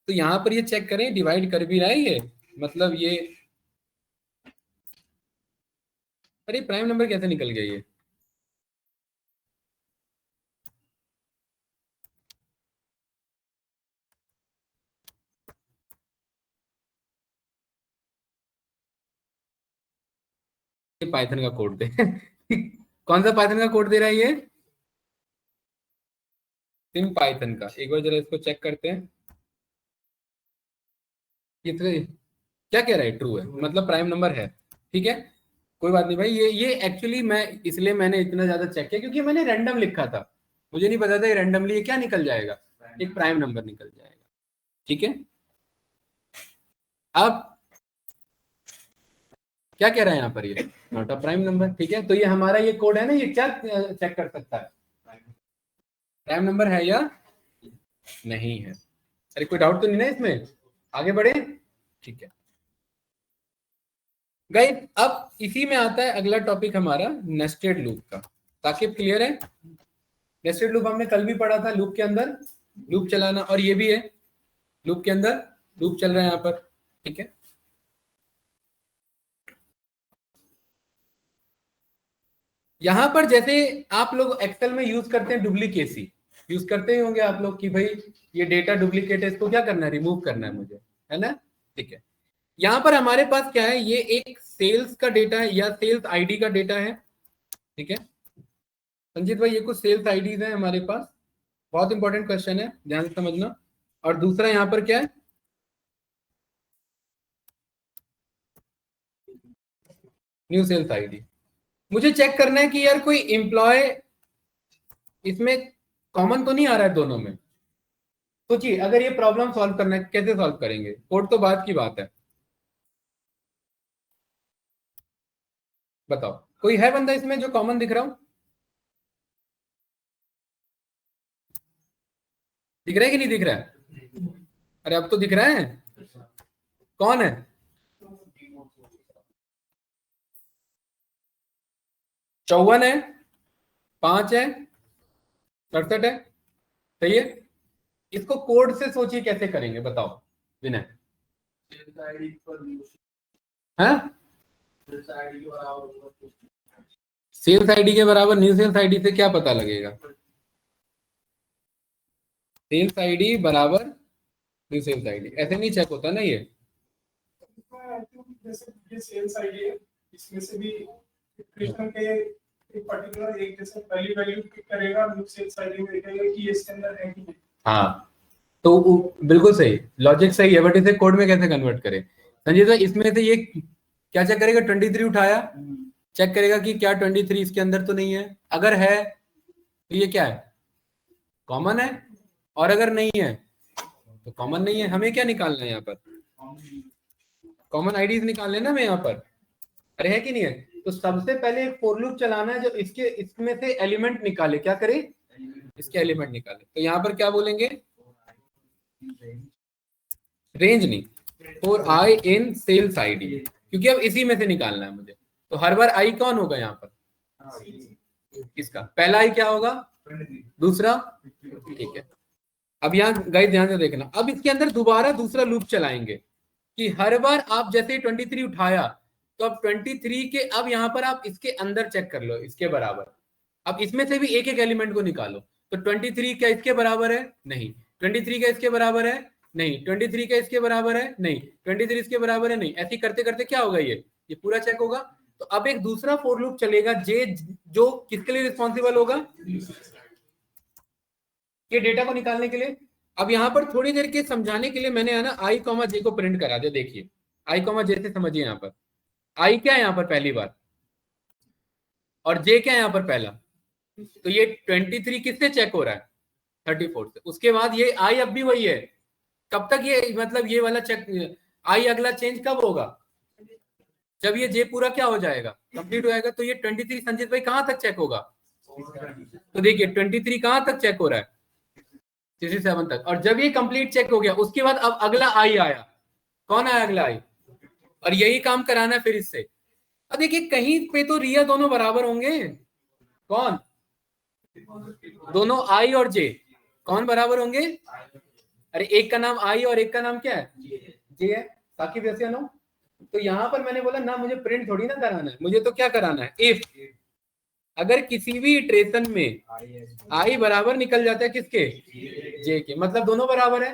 तो यहाँ पर ये चेक करें डिवाइड कर भी रहा है ये, मतलब ये, अरे प्राइम नंबर कैसे निकल गया ये पाइथन का कोड दे कौन सा पाइथन का कोड दे रहा है ये, सिम पाइथन का, एक बार जरा इसको चेक करते हैं। ये तो क्या कह रहा है, ट्रू है, मतलब प्राइम नंबर है, ठीक है, कोई बात नहीं भाई। ये एक्चुअली मैं इसलिए मैंने इतना ज्यादा चेक किया क्योंकि मैंने रैंडम लिखा था, मुझे नहीं पता था रैंडमली ये क्या निकल जाएगा, एक प्राइम नंबर निकल जाएगा, ठीक है। अब क्या कह रहा है यहाँ पर, ये नॉट अ प्राइम नंबर, ठीक है। तो ये हमारा ये कोड है ना, ये क्या चेक कर सकता है, प्राइम नंबर है या नहीं है। अरे कोई डाउट तो नहीं ना इसमें, आगे बढ़े, ठीक है गाइस। अब इसी में आता है अगला टॉपिक हमारा नेस्टेड लूप का, ताकि क्लियर है। नेस्टेड लूप हमने कल भी पढ़ा था, लूप के अंदर लूप चलाना, और ये भी है लूप के अंदर लूप चल रहा है यहाँ पर, ठीक है। यहां पर जैसे आप लोग एक्सेल में यूज करते हैं डुप्लीकेसी, यूज करते ही होंगे आप लोग कि भाई ये डेटा डुप्लीकेट है, इसको क्या करना है, रिमूव करना है मुझे, है ना, ठीक है। यहां पर हमारे पास क्या है, ये एक सेल्स का डेटा है या सेल्स आईडी का डेटा है, ठीक है संजीत भाई, ये कुछ सेल्स आईडीज है हमारे पास, बहुत इंपॉर्टेंट क्वेश्चन है, ध्यान से समझना। और दूसरा यहाँ पर क्या है, न्यू सेल्स आईडी। मुझे चेक करना है कि यार कोई एम्प्लॉय इसमें कॉमन तो नहीं आ रहा है दोनों में। सोचिए अगर ये प्रॉब्लम सॉल्व करना है कैसे सॉल्व करेंगे, कोड तो बात की बात है। बताओ, कोई है बंदा इसमें जो कॉमन दिख रहा हो? दिख रहा है कि नहीं दिख रहा है? अरे अब तो दिख रहा है। कौन है? 54 है, 5 है, 67 है। सही है। इसको कोड से सोचिए कैसे करेंगे, बताओ विनय। हाँ, सेल्स आईडी के बराबर न्यू सेल्स आईडी से क्या पता लगेगा? सेल्स आईडी बराबर न्यू सेल्स आईडी, ऐसे नहीं चेक होता ना ये। जैसे ये सेल्स आईडी है, इसमें से भी क्रिएशन के एक पर्टिकुलर एक जैसे वैल्यू वैल्यू पिक करेगा, न्यू सेल्स आईडी में देखेगा कि ये इसके अंदर है कि नहीं। हाँ, तो बिल्कुल सही, लॉजिक सही है, बट इसे कोड में कैसे कन्वर्ट करें? संजय सर, इसमें से ये क्या चेक करेगा? 23 उठाया, चेक करेगा कि क्या 23 इसके अंदर तो नहीं है। अगर है तो ये क्या है? कॉमन है। और अगर नहीं है तो कॉमन नहीं है। हमें क्या निकालना है यहाँ पर? कॉमन आईडीज निकालने ना हमें यहाँ पर। अरे है कि नहीं है? तो सबसे पहले एक फॉर लूप चलाना है जो इसके इसमें से एलिमेंट निकाले। क्या करे? इसके एलिमेंट निकाले। तो यहाँ पर क्या बोलेंगे? रेंज नहीं, for I in cells ID, क्योंकि अब इसी में से निकालना है मुझे। तो हर बार आई कौन होगा यहाँ पर? इसका पहला आई क्या होगा? दूसरा। ठीक है। अब यहाँ गाइस ध्यान से देखना, अब इसके अंदर दोबारा दूसरा लूप चलाएंगे कि हर बार आप जैसे 23 उठाया तो अब 23 के, अब यहाँ पर आप इसके अंदर चेक कर लो इसके बराबर। अब इसमें से भी एक एक एलिमेंट को निकालो। तो 23 क्या इसके बराबर है? नहीं। 23 क्या इसके बराबर है? नहीं। 23 क्या इसके बराबर है? नहीं। 23 इसके बराबर है? नहीं। ऐसे करते करते क्या होगा, ये पूरा चेक होगा। तो अब एक दूसरा फॉर लूप चलेगा जे, जो किसके लिए रिस्पॉन्सिबल होगा? ये डेटा को निकालने के लिए। अब यहाँ पर थोड़ी देर के समझाने के लिए मैंने है ना आई कॉमा जे को प्रिंट करा दिया। देखिए आई कॉमा जे से समझिए। यहाँ पर आई क्या है यहाँ पर पहली बार, और जे क्या है यहाँ पर पहला। तो ये 23 किससे चेक हो रहा है? 34 से। उसके बाद ये आई अब भी वही है। कब तक ये, मतलब ये वाला चेक आई अगला चेंज कब होगा? जब ये जे पूरा क्या हो जाएगा? कंप्लीट हो जाएगा। तो ये 23 संजीत भाई कहां तक चेक होगा? तो देखिए 23 कहां तक चेक हो रहा है? 67 तक। और जब ये कंप्लीट चेक हो गया उसके बाद अब अगला आई आया। कौन आया अगला आई? और यही काम कराना है फिर इससे। अब देखिए कहीं पे तो रिया दोनों बराबर होंगे। कौन? दोनों आई और जे कौन बराबर होंगे? अरे एक का नाम आई और एक का नाम क्या है? जे है। साकिब वैसे नो। तो यहाँ पर मैंने बोला ना मुझे प्रिंट थोड़ी ना कराना है, मुझे तो क्या कराना है? इफ अगर किसी भी इटरेशन में आई बराबर निकल जाता है किसके? जे के, मतलब दोनों बराबर है।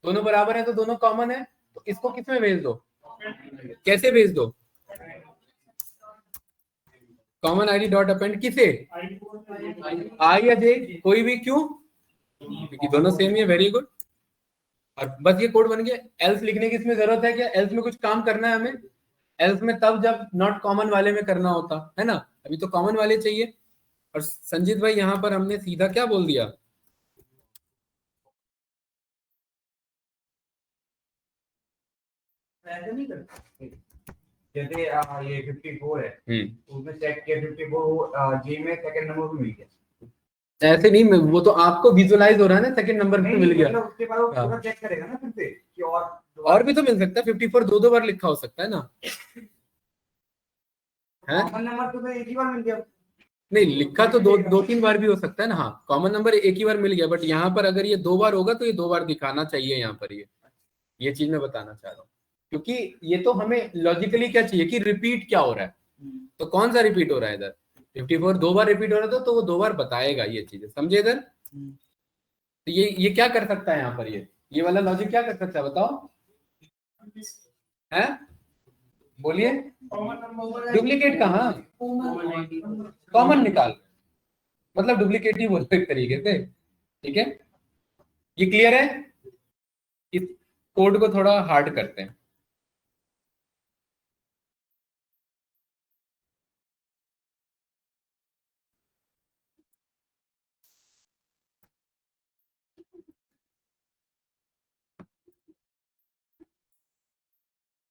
दोनों बराबर है तो दोनों कॉमन है। तो इसको किस में भेज दो? कैसे भेज दो? कॉमन आईडी डॉट अपेंड किसे? आई या जे, कोई भी। क्यों? क्योंकि दोनों सेम ही है। Very good. और बस ये कोड बन गया। एल्स लिखने की इसमें जरूरत है क्या? एल्स में कुछ काम करना है हमें? एल्स में तब जब नॉट कॉमन वाले में करना होता है ना, अभी तो कॉमन वाले चाहिए। और संजीत भाई यहाँ पर हमने सीधा क्या बोल दिया? ऐसे नहीं करते। जैसे ये 54 है, उसमें चेक किया 54 जी में सेकंड नंबर पे मिल गया। ऐसे नहीं, वो तो आपको विजुअलाइज हो रहा है ना, सेकंड नंबर पे मिल गया। मतलब उसके बाद वो पूरा चेक करेगा ना फिर से कि और भी तो मिल सकता है। 54 दो बार लिखा हो सकता है ना। कॉमन नंबर तो एक ही बार मिल गया। नहीं, लिखा तो दो तीन बार भी हो सकता है ना। हाँ, कॉमन नंबर एक ही बार मिल गया, बट यहाँ पर अगर ये 2 बार होगा तो ये 2 बार दिखाना चाहिए यहाँ पर। ये चीज मैं बताना चाह रहा हूँ, क्योंकि ये तो हमें लॉजिकली क्या चाहिए कि रिपीट क्या हो रहा है। तो कौन सा रिपीट हो रहा है इधर? 54 2 बार रिपीट हो रहा था तो वो 2 बार बताएगा ये चीजें, समझे इधर? तो ये क्या कर सकता है यहाँ पर? ये वाला लॉजिक क्या कर सकता है बताओ? है, बोलिए। डुप्लीकेट कहाँ? कॉमन निकाल, मतलब डुप्लीकेट ही बोलते एक तरीके से। ठीक है, ये क्लियर है? इस कोड को थोड़ा हार्ड करते हैं।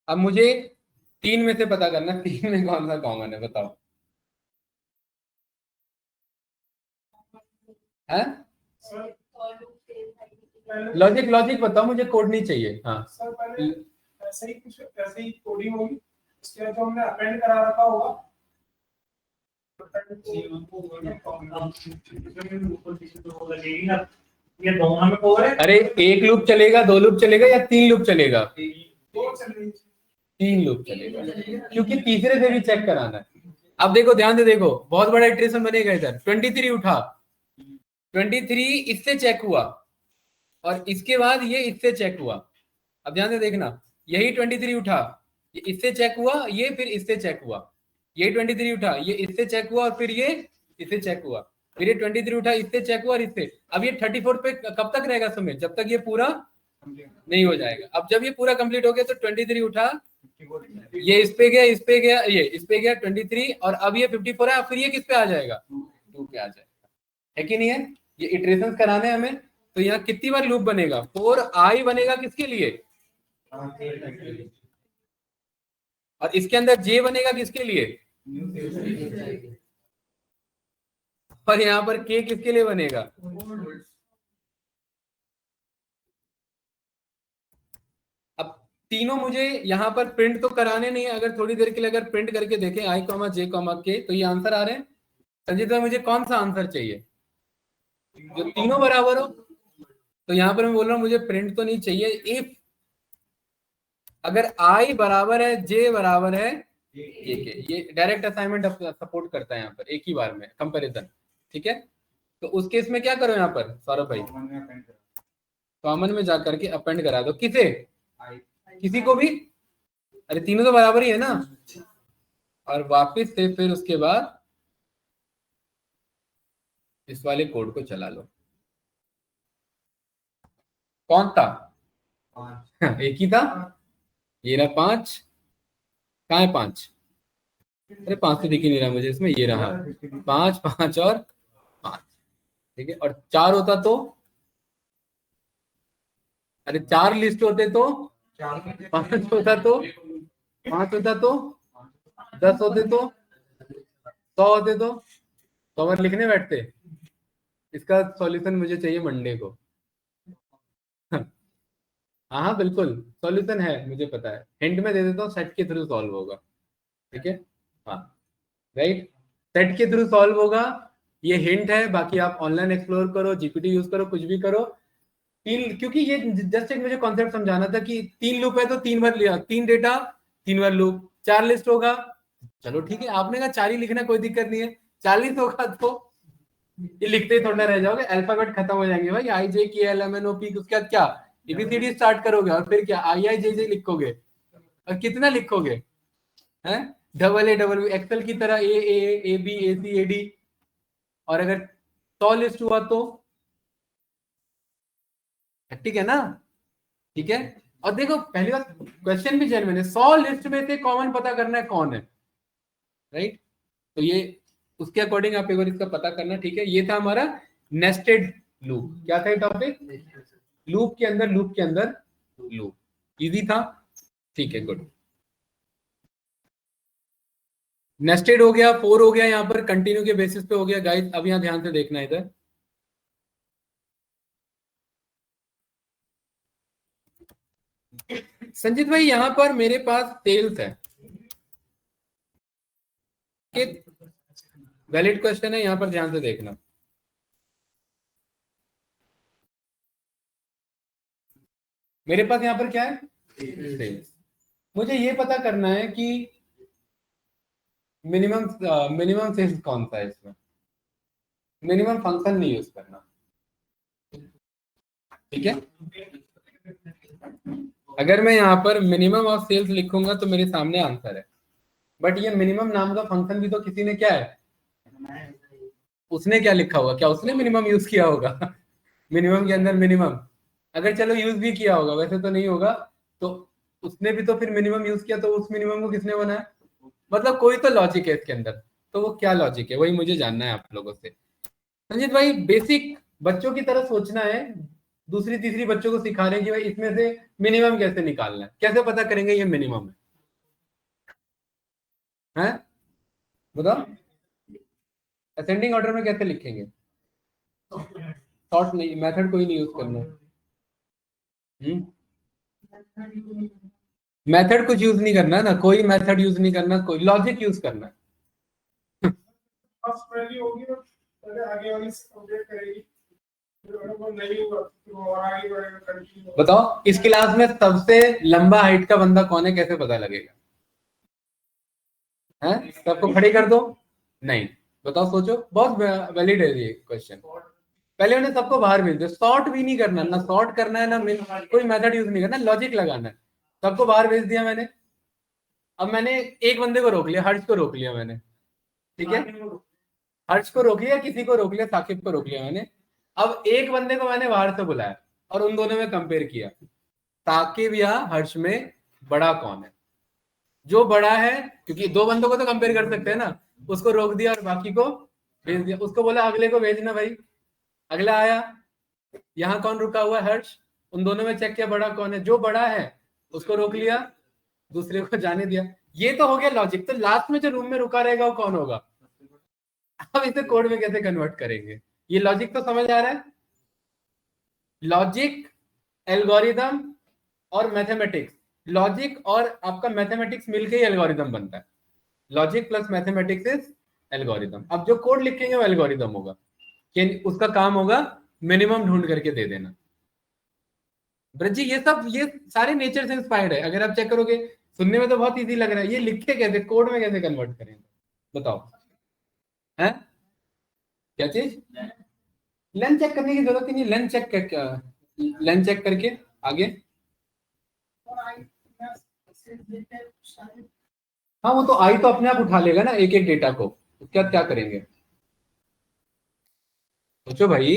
अब मुझे तीन में से पता करना, तीन में कौन सा कॉमन है, बताओ। है सर लॉजिक, लॉजिक बताओ मुझे, कोड नहीं चाहिए। हाँ सर पहले ऐसे ही कुछ ऐसे ही कोडिंग होगी, उसके बाद जो हमने अपेंड करा रखा होगा ये दोनों में कोड है। अरे एक लूप चलेगा, दो लूप चलेगा या तीन लूप चलेगा? दो चल रही है। तीन लूप चलेगा, क्योंकि तीसरे से भी चेक कराना है। अब देखो ध्यान से देखो, बहुत बड़ा इटरेशन बनेगा इधर। 23 उठा, 23 इससे चेक हुआ और इसके बाद ये इससे चेक हुआ। अब ध्यान से देखना, यही 23 उठा, ये इससे चेक हुआ, ये फिर इससे चेक हुआ। ये 23 उठा, ये इससे चेक हुआ और फिर ये इससे चेक हुआ। फिर ये 23 उठा, इससे चेक हुआ और इससे। अब ये 34 पे कब तक रहेगा समय? जब तक ये पूरा नहीं हो जाएगा। अब जब ये पूरा कंप्लीट हो गया तो 23 उठा, ये इस पे गया, इस पे गया, ये इस पे गया 23, और अब ये 54 है। फिर ये किस पे आ जाएगा? 2 पे आ जाएगा, है कि नहीं है? ये इटरेशंस कराने हैं हमें। तो यहाँ कितनी बार लूप बनेगा? 4i बनेगा किसके लिए? और इसके अंदर j बनेगा किसके लिए? और यहाँ पर k किसके लिए बनेगा? अब तीनों मुझे यहाँ पर प्रिंट तो कराने नहीं है। अगर थोड़ी देर के लिए अगर प्रिंट करके देखें i, j, k, तो ये आंसर आ रहे हैं। संजीत भाई मुझे कौन सा आंसर चाहिए? जो तीनों बराबर हो। तो यहाँ पर मैं बोल रहा हूँ मुझे प्रिंट तो नहीं चाहिए। इफ अगर i बराबर है, j बराबर है ये डायरेक्ट असाइनमेंट सपोर्ट करता है यहाँ पर, एक ही बार में कंपैरिजन। ठीक है, तो उस केस में क्या करो यहाँ पर सौरभ भाई? कॉमन में जाकर के अपेंड करा दो। किसे? किसी को भी। अरे तीनों तो बराबर ही है ना। और वापस से फिर उसके बाद इस वाले कोड को चला लो। कौन था? एक ही था। ये रहा 5। कहाँ है 5? अरे 5 तो दिख ही नहीं रहा मुझे इसमें। ये रहा 5, 5 और 5। ठीक है, और 4 होता तो? अरे 4 लिस्ट होते तो 5 होता तो 5 होता तो 10 होते तो 100 होते तो 100 बार लिखने बैठते। इसका सॉल्यूशन मुझे चाहिए मंडे को। हाँ बिल्कुल सॉल्यूशन है, मुझे पता है। हिंट में दे देता हूँ, सेट के थ्रू सॉल्व होगा। ठीक है, हाँ राइट, सेट के थ्रू सॉल्व होगा। ये हिंट है, बाकी आप ऑनलाइन एक्सप्लोर करो, जीपीटी यूज करो, कुछ भी करो। क्योंकि ये जस्ट एक मुझे कॉन्सेप्ट समझाना था कि 3 लूप है तो 3 बार लिया, 3 डेटा 3 बार लूप। 4 लिस्ट होगा, चलो ठीक है, आपने कहा 4 ही लिखना, कोई दिक्कत नहीं है। 40 होगा तो ये लिखते ही थोड़ा रह जाओगे, अल्फाबेट खत्म हो जाएंगे भाई। I J K L M N O P, उसके बाद क्या एबीसीडी स्टार्ट करोगे और फिर क्या आई आई जे जे लिखोगे। और कितना लिखोगे? हैं डबल ए डबल एक्सेल की तरह A B A C A D. और अगर 100 लिस्ट हुआ तो ठीक है ना? ठीक है, और देखो पहली बात क्वेश्चन भी जेन्युइन है। 100 लिस्ट में से कॉमन पता करना है कौन है, राइट? तो ये उसके अकॉर्डिंग आप एक बार इसका पता करना। ठीक है, ये था हमारा नेस्टेड लूप। क्या था टॉपिक? लूप के अंदर लूप के अंदर लूप। इजी था, ठीक है, गुड। नेस्टेड हो गया, 4 हो गया, यहाँ पर कंटिन्यू के बेसिस पे हो गया गाइस। अब यहाँ ध्यान से देखना इधर। संजीत भाई यहाँ पर मेरे पास सेल्स है, वैलिड क्वेश्चन है, यहाँ पर ध्यान से देखना। मेरे पास यहाँ पर क्या है? सेल्स। मुझे ये पता करना है कि मिनिमम सेल्स कौन सा है इसमें। मिनिमम फंक्शन नहीं यूज करना, ठीक है? अगर मैं यहाँ पर मिनिमम ऑफ सेल्स लिखूंगा तो मेरे सामने आंसर है। बट ये मिनिमम नाम का फंक्शन भी तो किसी ने क्या है, उसने क्या लिखा होगा? क्या उसने मिनिमम यूज किया होगा? मिनिमम के अंदर मिनिमम अगर चलो यूज भी किया होगा, वैसे तो नहीं होगा, तो उसने भी तो फिर मिनिमम यूज किया, तो उस मिनिमम को किसने बनाया? मतलब कोई तो लॉजिक है इसके अंदर। तो वो क्या लॉजिक है, वही मुझे जानना है आप लोगों से। संजीत भाई बेसिक बच्चों की तरह सोचना है। दूसरी तीसरी बच्चों को सिखा रहे हैं कि भाई इसमें से मिनिमम कैसे निकालना है, कैसे पता करेंगे ये मिनिमम है। हैं बताओ, असेंडिंग ऑर्डर में कैसे लिखेंगे? शॉर्ट नहीं, मेथड कोई नहीं यूज करना। मेथड कुछ यूज नहीं करना ना, कोई मेथड यूज नहीं करना, कोई लॉजिक यूज करना है। फर्स्ट वैल्यू होगी तो पहले आगे वाली से कंपेयर करेगी, फिर अगर वो नहीं हुआ तो वो और आगे बढ़ेगा, कंटिन्यू। बताओ इस क्लास में सबसे लंबा हाइट का बंदा कौन है, कैसे पता लगेगा? हैं सबको खड़े कर दो? नहीं, बताओ सोचो, बहुत वैलिड है ये क्वेश्चन। पहले उन्हें सबको बाहर भेज दो, सॉर्ट भी नहीं करना, ना सॉर्ट करना है ना कोई मेथड यूज नहीं करना, लॉजिक लगाना है। सबको बाहर भेज दिया मैंने। अब मैंने एक बंदे को रोक लिया, हर्ष को रोक लिया मैंने, ठीक है, हर्ष को रोक लिया, किसी को रोक लिया, साकिब को रोक लिया मैंने। अब एक बंदे को मैंने बाहर से बुलाया और उन दोनों में कंपेयर किया, साकिब या हर्ष में बड़ा कौन है? जो बड़ा है, क्योंकि दो बंदों को तो कंपेयर कर सकते हैं ना, उसको रोक दिया और बाकी को भेज दिया। उसको बोला अगले को भेजना भाई, अगला आया, यहाँ कौन रुका हुआ है? हर्ष। उन दोनों में चेक किया बड़ा कौन है, जो बड़ा है उसको रोक लिया, दूसरे को जाने दिया। ये तो हो गया लॉजिक। तो लास्ट में जो रूम में रुका रहेगा वो कौन होगा? अब इसे कोड में कैसे कन्वर्ट करेंगे? ये लॉजिक तो समझ आ रहा है? लॉजिक, एल्गोरिदम और मैथमेटिक्स, लॉजिक और आपका मैथमेटिक्स मिलके ही एल्गोरिदम बनता है। Logic plus mathematics is algorithm. अब जो कोड लिखेंगे वो एल्गोरिदम होगा, कि उसका काम होगा मिनिमम ढूंढ करके दे देना। ब्रज जी ये सारे नेचर से इंस्पायर्ड है। अगर आप चेक करोगे, सुनने में तो बहुत इजी लग रहा है, ये लिखे कैसे, कोड में कैसे कन्वर्ट करेंगे बताओ? है क्या चीज? लेंथ चेक करने की जरूरत ही नहीं, लेंथ चेक लेंथ चेक करके आगे। हाँ वो तो आई तो अपने आप उठा लेगा ना एक एक डेटा को, तो क्या करेंगे सोचो भाई।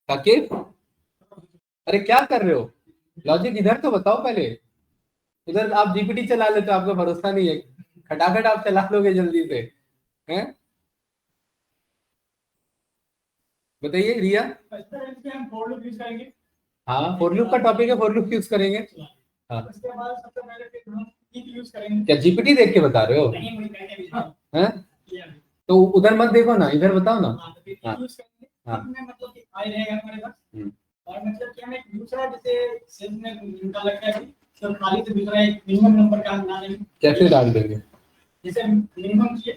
साकिब, अरे क्या कर रहे हो? लॉजिक इधर तो बताओ पहले। उधर आप जीपीटी चला लेते हो, आपको भरोसा नहीं है, खटाखट आप चला लोगे जल्दी से, हैं? बताइए रिया। हम फॉर लूप यूज करेंगे। हाँ फॉर लूप का टॉपिक है, फॉर लूप यूज करेंगे। हाँ उसके बाद सबसे पहले फिर हम if यूज करेंगे। क्या जीपीटी देख के बता रहे हो? हैं? तो उधर मत देखो ना, इधर बताओ ना। हाँ हाँ मतलब कि आई रहेगा हमारे पास, और मतलब कि हमें एक दूसरा जैसे सेल में उनका लगता है तो खाली से दूसरा एक मिनिमम नंबर का बना देंगे। कैसे डाल देंगे? जैसे मिनिमम किए,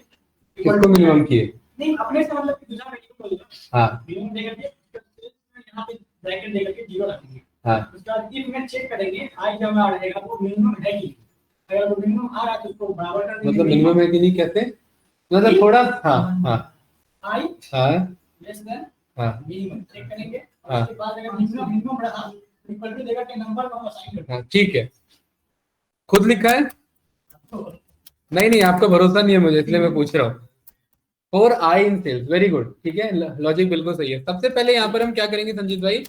किसको मिनिमम किए? नहीं अपने से मतलब कि दूसरा मिनिमम बोलेगा। हाँ मिनिमम देकर के यहाँ पे ब्रैकेट देकर के 0 रखेंगे। हाँ उसके बाद if में चेक करेंगे आई जब आ रहेगा तो मिनिमम है कि, अगर वो मिनिमम आ रहा है तो उसको बराबर कर देंगे। मतलब मिनिमम है कि नहीं कैसे, मतलब थोड़ा। हाँ हाँ आई हाँ लेस देन हाँ मिनिमम चेक करेंगे। हाँ। उसके बाद अगर मिनिमम रहा इक्वल टू देगा कि नंबर को हम असाइन करते हाँ ठीक है, खुद लिखा है? नहीं आपका भरोसा नहीं है मुझे, इसलिए मैं पूछ रहा हूँ। For I in cells, very good, ठीक है, लॉजिक बिल्कुल सही है। सबसे पहले यहाँ पर हम क्या करेंगे संजीत भाई,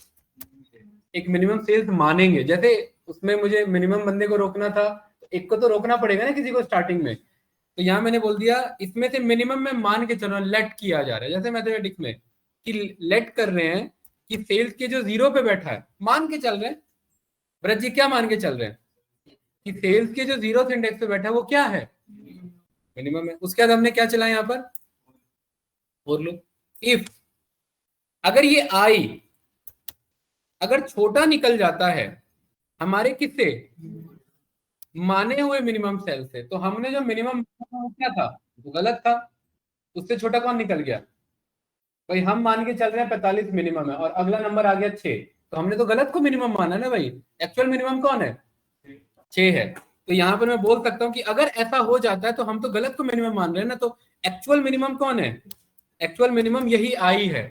एक मिनिमम सेल्स मानेंगे। जैसे उसमें मुझे मिनिमम बंदे को रोकना था, एक को तो रोकना पड़ेगा ना किसी को स्टार्टिंग में। तो यहाँ मैंने बोल दिया इसमें से मिनिमम में मान के चल रहा हूँ, लेट किया जा रहा है, जैसे मैथमेटिक्स में कि लेट कर रहे हैं कि सेल्स के जो 0 पे बैठा है मान के चल रहे हैं। ब्रज जी क्या मान के चल रहे हैं कि सेल्स के जो 0th इंडेक्स पे बैठा है वो क्या है, मिनिमम है। उसके बाद हमने क्या चला यहाँ पर, फॉर लूप। इफ अगर ये आई अगर छोटा निकल जाता है हमारे किससे, माने हुए मिनिमम सेल से, तो हमने जो मिनिमम क्या था वो गलत था, उससे छोटा कौन निकल गया भाई? हम मान के चल रहे हैं 45 मिनिमम है और अगला नंबर आ गया 6, तो हमने तो गलत को मिनिमम माना ना भाई। एक्चुअल मिनिमम कौन है? 6 है। तो यहाँ पर मैं बोल सकता हूँ कि अगर ऐसा हो जाता है तो हम तो गलत को मिनिमम मान रहे हैं ना, तो एक्चुअल मिनिमम कौन है? एक्चुअल मिनिमम यही आई है,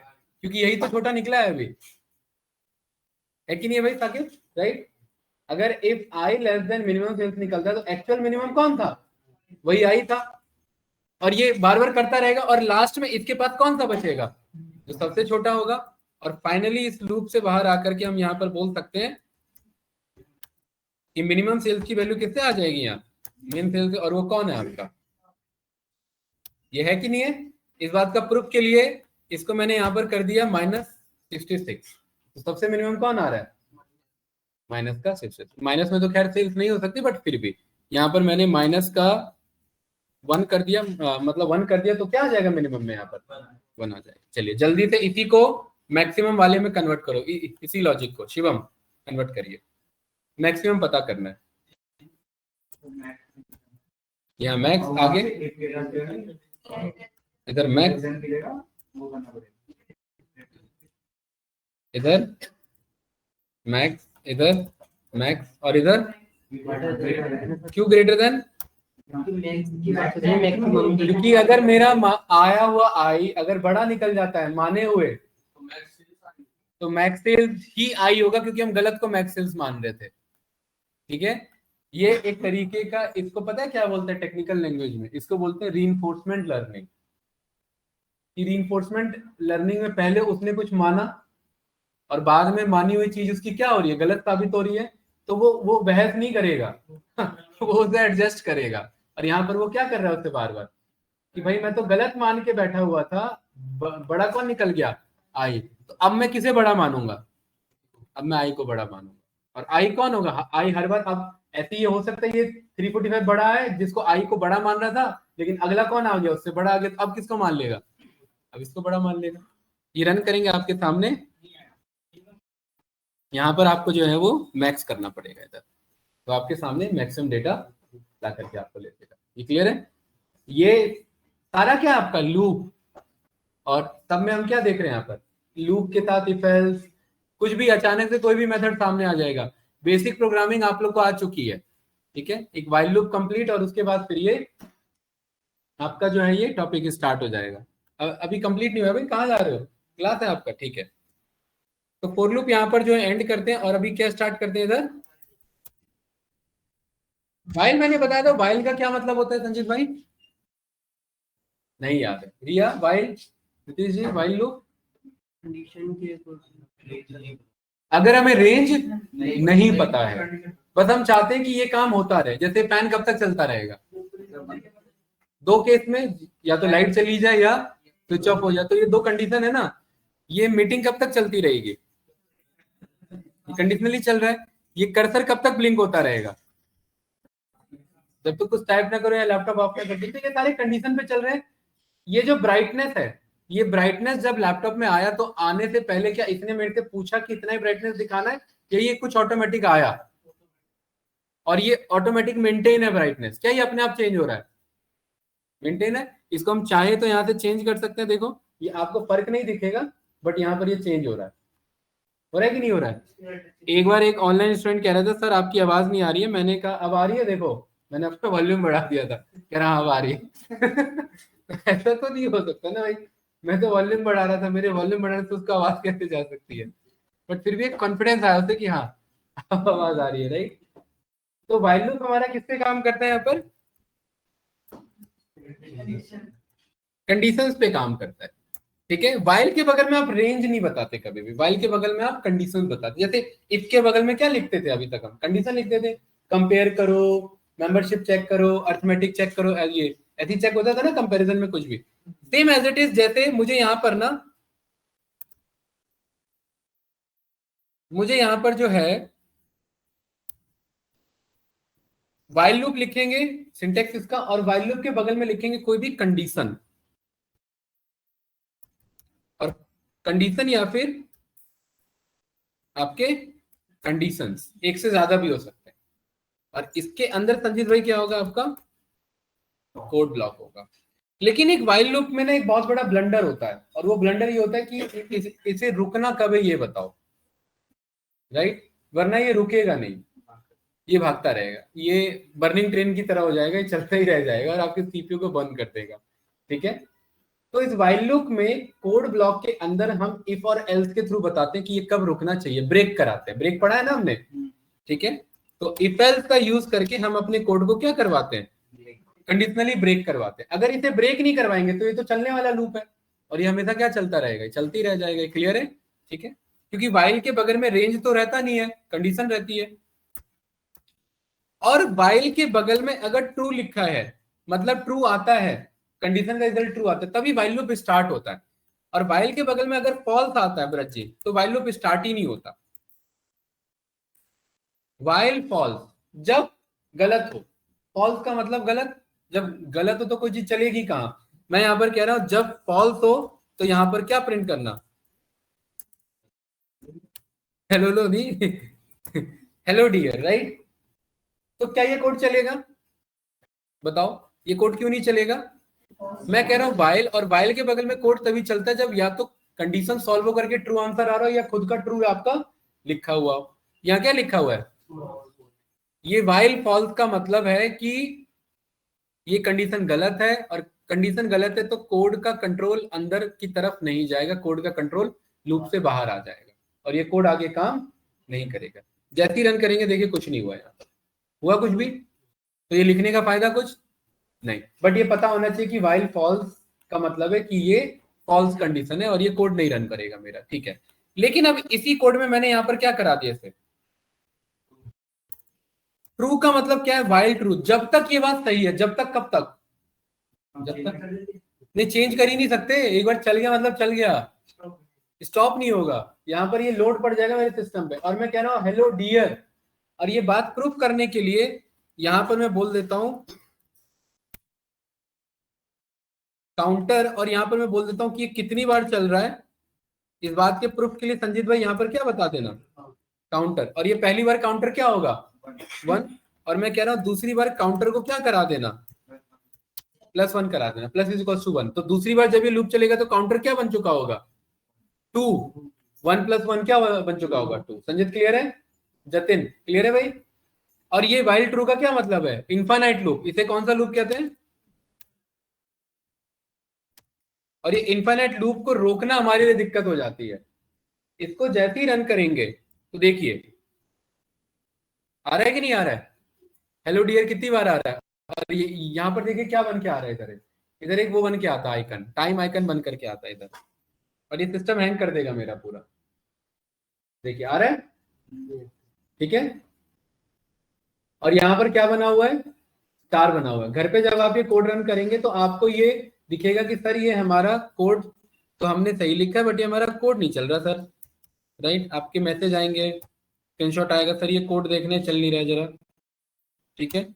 क्योंकि यही तो छोटा निकला है अभी, है कि नहीं है भाई साकिब? राइट। अगर if I less than minimum cells निकलता है तो एक्चुअल मिनिमम कौन था? वही आई था। और ये बार बार करता रहेगा और लास्ट में इसके पास कौन सा बचेगा? जो सबसे छोटा होगा। और फाइनली इस लूप से बाहर आकर के हम यहाँ पर बोल सकते हैं कि मिनिमम सेल्स की वैल्यू किससे आ जाएगी यहाँ, मेन सेल्स से, और वो कौन है आपका? ये है कि नहीं है? इस बात का प्रूफ के लिए इसको मैंने यहाँ पर कर दिया -66। तो सबसे मिनिमम कौन आ रहा है? माइनस का 66। माइनस में तो खैर सेल्स नहीं हो सकती, बट फिर भी यहाँ पर मैंने माइनस का 1 कर दिया, मतलब 1 कर दिया तो क्या आ जाएगा मिनिमम में यहाँ पर 1 आ जाएगा। चलिए जल्दी से इसी को मैक्सिमम वाले में कन्वर्ट करो, इसी लॉजिक को शिवम कन्वर्ट करिए, मैक्सिमम पता करना है। यहाँ मैक्स आगे, इधर मैक्स, इधर मैक्स, इधर मैक्स, और इधर क्यों ग्रेटर देन? क्योंकि अगर मेरा आया हुआ आई अगर बड़ा निकल जाता है माने हुए तो मैक्स सेल्स ही आई होगा, क्योंकि हम गलत को मैक्स सेल्स मान रहे थे। ठीक है, ये एक तरीके का, इसको पता है क्या बोलते हैं टेक्निकल लैंग्वेज में? इसको बोलते हैं रीइंफोर्समेंट लर्निंग। रीइंफोर्समेंट लर्निंग में पहले उसने कुछ माना और बाद में मानी हुई चीज उसकी क्या हो रही है, गलत साबित हो रही है, तो वो बहस नहीं करेगा वो उसे एडजस्ट करेगा। और यहाँ पर वो क्या कर रहा है उससे बार बार कि भाई मैं तो गलत मान के बैठा हुआ था, बड़ा कौन निकल गया? आई। तो अब मैं किसे बड़ा मानूंगा? अब मैं आई को बड़ा मानूंगा। और आई कौन होगा? आई हर बार। अब ऐसे ये हो सकता है ये 345 बड़ा है जिसको आई को बड़ा मान रहा था, लेकिन अगला कौन आ गया उससे बड़ा आ गया, तो अब किसको मान लेगा? अब इसको बड़ा मान लेगा। ये रन करेंगे आपके सामने, यहाँ पर आपको जो है वो मैक्स करना पड़ेगा इधर, तो आपके सामने मैक्सिमम डेटा ला करके आपको ले देगा। ये क्लियर है? ये सारा क्या आपका लूप, और तब में हम क्या देख रहे हैं यहाँ पर? लूप के साथ इफ एल्स, कुछ भी अचानक से कोई भी मेथड सामने आ जाएगा। बेसिक प्रोग्रामिंग आप लोग को आ चुकी है, ठीक है? एक व्हाइल लूप कंप्लीट, और उसके बाद फिर ये आपका जो है ये टॉपिक स्टार्ट हो जाएगा। अभी कंप्लीट नहीं हुआ भाई, कहाँ जा रहे हो? क्लास है आपका, ठीक है। तो फॉर लूप यहाँ पर जो है एंड करते हैं, और अभी क्या स्टार्ट करते हैं इधर? व्हाइल मैंने बताया था, व्हाइल का क्या मतलब होता है संजीत भाई? नहीं याद है? रिया while, Nitish ji while loop अगर हमें रेंज नहीं पता है, बस हम चाहते हैं कि ये काम होता रहे, जैसे फैन कब तक चलता रहेगा? दो केस में, या तो लाइट चली जाए या स्विच ऑफ हो जाए, तो ये दो कंडीशन है ना। ये मीटिंग कब तक चलती रहेगी? कंडीशनली चल रहा है। ये कर्सर कब तक ब्लिंक होता रहेगा? जब तक कुछ टाइप ना करो या लैपटॉप ऑफ ना कर दो। ये सारे कंडीशन पे चल रहे हैं। ये जो ब्राइटनेस है, ये ब्राइटनेस जब लैपटॉप में आया तो आने से पहले क्या इसने मेरे से पूछा कि इतना ही ब्राइटनेस दिखाना है, या ये कुछ ऑटोमेटिक आया? और ये ऑटोमेटिक मेंटेन है ब्राइटनेस, क्या ये अपने आप चेंज हो रहा है? मेंटेन है। इसको हम चाहे तो यहाँ से चेंज कर सकते हैं। देखो ये आपको फर्क नहीं दिखेगा, बट यहाँ पर ये चेंज हो रहा है। हो रहा है कि नहीं हो रहा है? एक बार एक ऑनलाइन स्टूडेंट कह रहा था सर आपकी आवाज नहीं आ रही है, मैंने कहा अब आ रही है, देखो मैंने अपना वॉल्यूम बढ़ा दिया था, कह रहा अब आ रही है ऐसा तो नहीं हो सकता ना भाई, मैं तो वॉल्यूम बढ़ा रहा था, मेरे वॉल्यूम बढ़ाने से उसका आवाज कैसे जा सकती है? बट फिर भी एक कॉन्फिडेंस आया उसे कि हाँ अब आवाज आ रही है, राइट? तो व्हाइल लूप हमारा किस पे काम करता है? यहाँ पर कंडीशंस पे काम करता है, ठीक है? व्हाइल के बगल में आप रेंज नहीं बताते कभी भी, व्हाइल के बगल में आप कंडीशन बताते। जैसे इफ के बगल में क्या लिखते थे अभी तक? हम कंडीशन लिखते थे, कंपेयर करो, मेंबरशिप चेक करो, अर्थमेटिक चेक करो, ये ऐसी चेक होता था ना कंपैरिजन में कुछ भी। सेम एज इट इज, जैसे मुझे यहाँ पर जो है व्हाइल लूप लिखेंगे, सिंटेक्स इसका, और व्हाइल लूप के बगल में लिखेंगे कोई भी कंडीशन, और कंडीशन या फिर आपके कंडीशंस एक से ज्यादा भी हो सकते हैं। और इसके अंदर संजीत भाई क्या होगा? आपका कोड ब्लॉक होगा। लेकिन एक व्हाइल लूप में ना एक बहुत बड़ा ब्लंडर होता है, और वो ब्लंडर ये होता है कि इसे रुकना कब है ये बताओ, राइट? वरना ये रुकेगा नहीं, ये भागता रहेगा, ये बर्निंग ट्रेन की तरह हो जाएगा, ये चलता ही रह जाएगा और आपके सीपीयू को बंद कर देगा, ठीक है? तो इस व्हाइल लूप में कोड ब्लॉक के अंदर हम इफ और एल्स के थ्रू बताते हैं कि ये कब रुकना चाहिए, ब्रेक कराते हैं। ब्रेक पढ़ा है ना हमने, ठीक है? तो इफ एल्स का यूज करके हम अपने कोड को क्या करवाते हैं? कंडीशनली ब्रेक करवाते हैं। अगर इसे ब्रेक नहीं करवाएंगे तो ये तो चलने वाला लूप है, और ये हमेशा क्या चलता रहेगा? चलती रह जाएगा। क्लियर है? ठीक है? क्योंकि व्हाइल के बगल में रेंज तो रहता नहीं है, कंडीशन रहती है। और व्हाइल के बगल में अगर ट्रू लिखा है, मतलब ट्रू आता है, कंडीशन का रिजल्ट ट्रू आता है, तभी व्हाइल लूप स्टार्ट होता है। और व्हाइल के बगल में अगर फॉल्स आता है ब्रज जी, तो व्हाइल लूप स्टार्ट ही नहीं होता। व्हाइल फॉल्स जब गलत हो, फॉल्स का मतलब गलत, जब गलत हो तो कोई चीज चलेगी कहाँ। मैं यहाँ पर कह रहा हूं जब फॉल्स हो तो यहाँ पर क्या प्रिंट करना, हेलो लो नहीं हेलो डियर, राइट। तो क्या ये कोड चलेगा, बताओ, ये कोड क्यों नहीं चलेगा। मैं कह रहा हूँ वाइल, और वाइल के बगल में कोड तभी चलता है जब या तो कंडीशन सॉल्व करके ट्रू आंसर आ रहा हो या खुद का ट्रू आपका लिखा हुआ हो। यहाँ क्या लिखा हुआ है, ये वाइल फॉल्स का मतलब है कि ये कंडीशन गलत है, और कंडीशन गलत है तो कोड का कंट्रोल अंदर की तरफ नहीं जाएगा, कोड का कंट्रोल लूप से बाहर आ जाएगा और ये कोड आगे काम नहीं करेगा। जैसे ही रन करेंगे देखिए कुछ नहीं हुआ, यहाँ हुआ कुछ भी, तो ये लिखने का फायदा कुछ नहीं। बट ये पता होना चाहिए कि वाइल फॉल्स का मतलब है कि ये फॉल्स कंडीशन है और ये कोड नहीं रन करेगा मेरा, ठीक है। लेकिन अब इसी कोड में मैंने यहाँ पर क्या करा दिया इसे, ट्रू का मतलब क्या है, वाइल ट्रू, जब तक ये बात सही है, जब तक, कब तक, जब तक नहीं, चेंज कर ही नहीं सकते, एक बार चल गया मतलब चल गया, स्टॉप नहीं होगा। यहाँ पर ये लोड पड़ जाएगा मेरे सिस्टम पे और मैं कह रहा हूँ हेलो डियर, और ये बात प्रूफ करने के लिए यहाँ पर मैं बोल देता हूं काउंटर, और यहाँ पर मैं बोल देता हूं कि ये कितनी बार चल रहा है। इस बात के प्रूफ के लिए संजीत भाई यहाँ पर क्या बता देना, काउंटर, और ये पहली बार काउंटर क्या होगा 1, और मैं कह रहा हूं दूसरी बार काउंटर को क्या करा देना, +1 करा देना, प्लस इज इक्वल टू 1। तो दूसरी बार जब ये लूप चलेगा तो काउंटर क्या बन चुका होगा 2, 1 + 1 क्या बन चुका होगा 2। संजीत क्लियर है, जतिन क्लियर है भाई। और ये वाइल ट्रू का क्या मतलब है, इनफाइनाइट लूप, इसे कौन सा लूप कहते हैं, और ये इनफाइनाइट लूप को रोकना हमारे लिए दिक्कत हो जाती है। इसको जैसे ही रन करेंगे तो देखिए आ रहा है कि नहीं आ रहा है, हेलो डियर कितनी बार आ रहा है, और ये यहाँ पर देखिए क्या बन के आ रहा है, इधर एक वो बन के आता है आइकन, टाइम आइकन बन करके आता है इधर, और ये सिस्टम हैंग कर देगा मेरा पूरा, देखिए आ रहा है, ठीक है। और यहाँ पर क्या बना हुआ है, स्टार बना हुआ है। घर पे जब आप ये कोड रन करेंगे तो आपको ये दिखेगा कि सर ये हमारा कोड तो हमने सही लिखा है बट ये हमारा कोड नहीं चल रहा सर, राइट। आपके मैसेज आएंगे, स्क्रीनशॉट आएगा, सर ये कोड देखने चल नहीं रहा है जरा, ठीक है।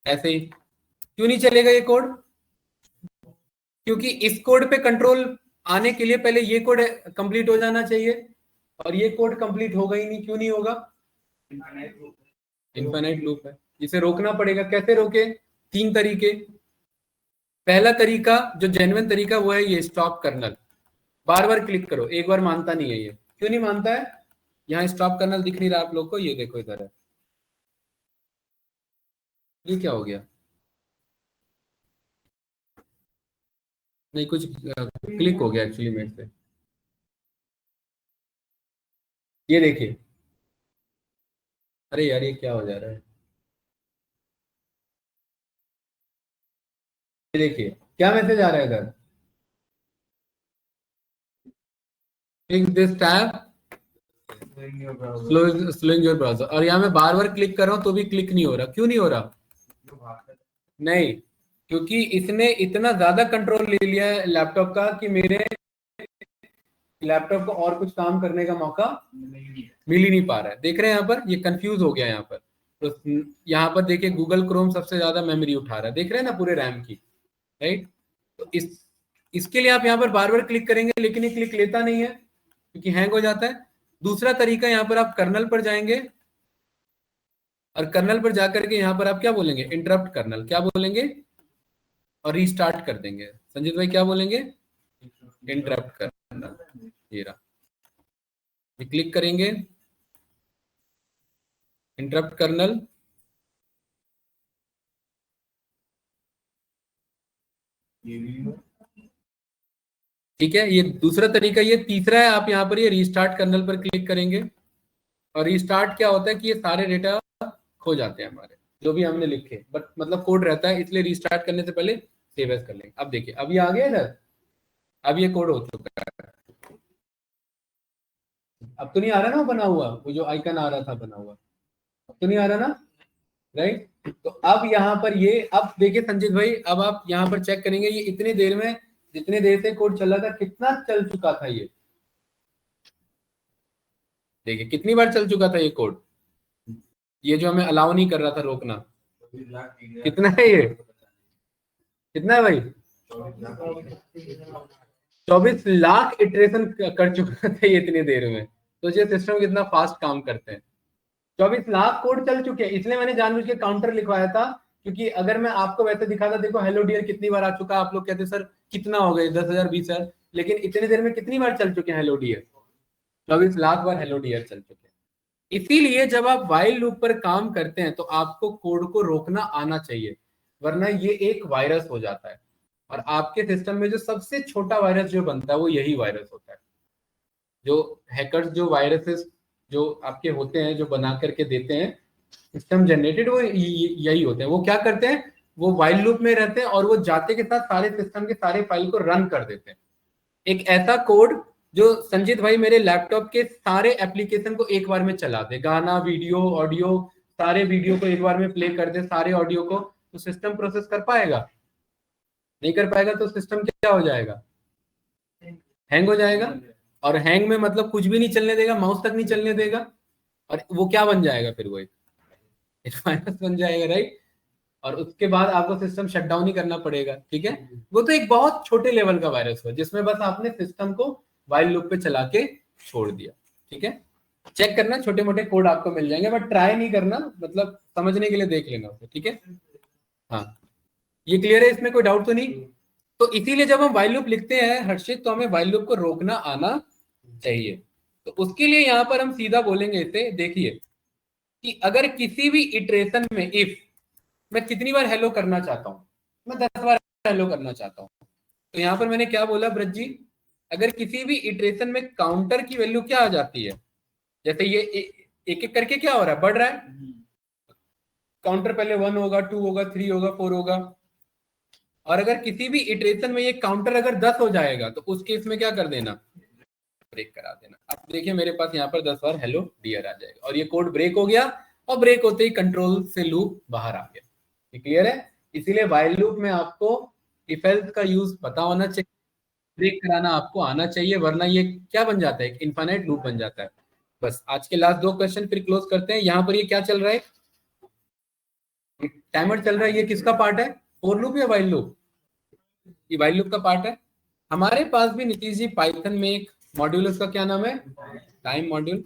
ऐसे ही क्यों नहीं चलेगा ये कोड, क्योंकि इस कोड पे कंट्रोल आने के लिए पहले ये कोड कंप्लीट हो जाना चाहिए, और ये कोड कंप्लीट होगा ही नहीं। क्यों नहीं होगा, इनफाइनाइट लूप है, इसे रोकना पड़ेगा। कैसे रोके, 3 तरीके। पहला तरीका जो जेन्युइन तरीका वो है ये स्टॉप कर्नल, बार बार क्लिक करो, एक बार मानता नहीं है ये। क्यों नहीं मानता है, यहाँ स्टॉप कर्नल दिख नहीं रहा आप लोग को, ये देखो इधर है, ये क्या हो गया, नहीं कुछ क्लिक हो गया एक्चुअली मेरे से, ये देखिए, अरे यार ये क्या हो जा रहा है, ये देखिए क्या मैसेज आ रहा है इधर, click this tab slowing your browser, और यहाँ मैं बार बार क्लिक कर रहा हूँ तो भी क्लिक नहीं हो रहा। क्यों नहीं हो रहा, नहीं, क्योंकि इसने इतना ज्यादा कंट्रोल ले लिया है लैपटॉप का कि मेरे लैपटॉप को और कुछ काम करने का मौका मिल ही नहीं पा रहा है। देख रहे हैं यहाँ पर, ये कंफ्यूज हो गया यहाँ पर। तो यहाँ पर देखिए गूगल क्रोम सबसे ज्यादा मेमोरी उठा रहा है, देख रहे हैं ना पूरे रैम की, राइट। तो इसके लिए आप यहाँ पर बार बार क्लिक करेंगे लेकिन ये क्लिक लेता नहीं है क्योंकि हैंग हो जाता है। दूसरा तरीका, यहाँ पर आप कर्नल पर जाएंगे और कर्नल पर जाकर के यहाँ पर आप क्या बोलेंगे, इंटरप्ट कर्नल, क्या बोलेंगे, और रीस्टार्ट कर देंगे। संजीत भाई क्या बोलेंगे, इंटरप्ट कर्नल, ये रहा, क्लिक करेंगे इंटरप्ट कर्नल, ठीक है। ये दूसरा तरीका, ये तीसरा है, आप यहाँ पर ये रीस्टार्ट कर्नल पर क्लिक करेंगे और रीस्टार्ट क्या होता है कि ये सारे डेटा खो जाते हैं हमारे जो भी हमने लिखे, बट मतलब कोड रहता है, इसलिए रीस्टार्ट करने से पहले सेव एज कर लेंगे। अब देखिए अब ये आ गया इधर, अब ये कोड हो चुका है, अब तो नहीं आ रहा ना बना हुआ, वो जो आइकन आ रहा था बना हुआ, अब तो नहीं आ रहा ना, राइट। तो अब यहाँ पर ये, अब देखिए संजीत भाई, अब आप यहाँ पर चेक करेंगे ये इतनी देर में, जितने देर से कोड चला था कितना चल चुका था ये, देखिए कितनी बार चल चुका था ये कोड, ये जो हमें अलाउ नहीं कर रहा था रोकना, कितना है ये, कितना है भाई? 24 लाख इटरेशन कर चुका था ये इतनी देर में। तो ये सिस्टम कितना फास्ट काम करते हैं। 24 लाख कोड चल चुके हैं, इसलिए मैंने जानबूझ के काउंटर लिखवाया था, क्योंकि अगर मैं आपको वैसे दिखाता, देखो हेलो डियर कितनी बार आ चुका, आप लोग कहते सर कितना हो गए 10,000 20,000, लेकिन इतनी देर में कितनी बार चल चुके हैं हेलो डियर? 24 लाख बार हेलो डियर चल चुके हैं। इसीलिए जब आप व्हाइल लूप पर काम करते हैं तो आपको कोड को रोकना आना चाहिए, वरना ये एक वायरस हो जाता है। और आपके सिस्टम में जो सबसे छोटा वायरस जो बनता है वो यही वायरस होता है। जो हैकर्स जो वायरसेस जो आपके होते हैं, जो बना करके देते हैं सिस्टम जनरेटेड, वो यही होते हैं। वो क्या करते हैं, वो व्हाइल लूप में रहते हैं और वो जाते के साथ सारे सिस्टम के सारे फाइल को रन कर देते हैं। एक ऐसा कोड जो संजीत भाई मेरे लैपटॉप के सारे एप्लीकेशन को एक बार में चला दे, गाना वीडियो ऑडियो, सारे वीडियो को एक बार में प्ले कर दे, सारे ऑडियो को, तो सिस्टम प्रोसेस कर पाएगा? नहीं कर पाएगा। तो सिस्टम क्या हो जाएगा, हैंग हो जाएगा। और हैंग में मतलब कुछ भी नहीं चलने देगा, माउस तक नहीं चलने देगा, और वो क्या बन जाएगा फिर, वो एक वायरस बन जाएगा, राइट। और उसके बाद आपको सिस्टम शट डाउन ही करना पड़ेगा, ठीक है। वो तो एक बहुत छोटे लेवल का वायरस हुआ जिसमें बस आपने सिस्टम को व्हाइल लूप पे चला के छोड़ दिया, ठीक है। चेक करना, छोटे मोटे कोड आपको मिल जाएंगे, बट ट्राई नहीं करना, मतलब समझने के लिए देख लेना उसे, ठीक है। हाँ, ये क्लियर है, इसमें कोई डाउट तो नहीं? तो इसीलिए जब हम व्हाइल लूप लिखते हैं हर्षित, तो हमें व्हाइल लूप को रोकना आना चाहिए। तो उसके लिए यहाँ पर हम सीधा बोलेंगे इसे, देखिए कि अगर किसी भी इटरेशन में इफ मैं कितनी बार हेलो करना चाहता हूं, मैं 10 बार हेलो करना चाहता हूं, तो यहां पर मैंने क्या बोला ब्रज जी, अगर किसी भी इटरेशन में काउंटर की वैल्यू क्या आ जाती है, जैसे ये एक एक करके क्या हो रहा है, बढ़ रहा है, काउंटर पहले 1 होगा, 2 होगा, 3 होगा, 4 होगा। और अगर किसी भी इटरेशन में ये काउंटर अगर 10 हो जाएगा तो उस केस में क्या कर देना, ब्रेक करा देना। अब देखिए मेरे पास यहाँ पर 10 बार हेलो डियर आ जाएगा और ये कोड ब्रेक हो गया, और ब्रेक होते ही कंट्रोल से लूप बाहर आ गया। क्लियर है? इसीलिए व्हाइल लूप में आपको इफ एल्स का यूज पता होना चाहिए, ब्रेक कराना आपको आना चाहिए, वरना ये क्या बन जाता है, एक इनफाइनाइट लूप बन जाता है। बस आज के लास्ट 2 क्वेश्चन फिर क्लोज करते हैं। यहाँ पर ये क्या चल रहा है, टाइमर चल रहा है, ये किसका पार्ट है, फॉर लूप या व्हाइल लूप? ये व्हाइल लूप का पार्ट है। हमारे पास भी नीतीश जी पाइथन में एक मॉड्यूल, उसका क्या नाम है, टाइम मॉड्यूल।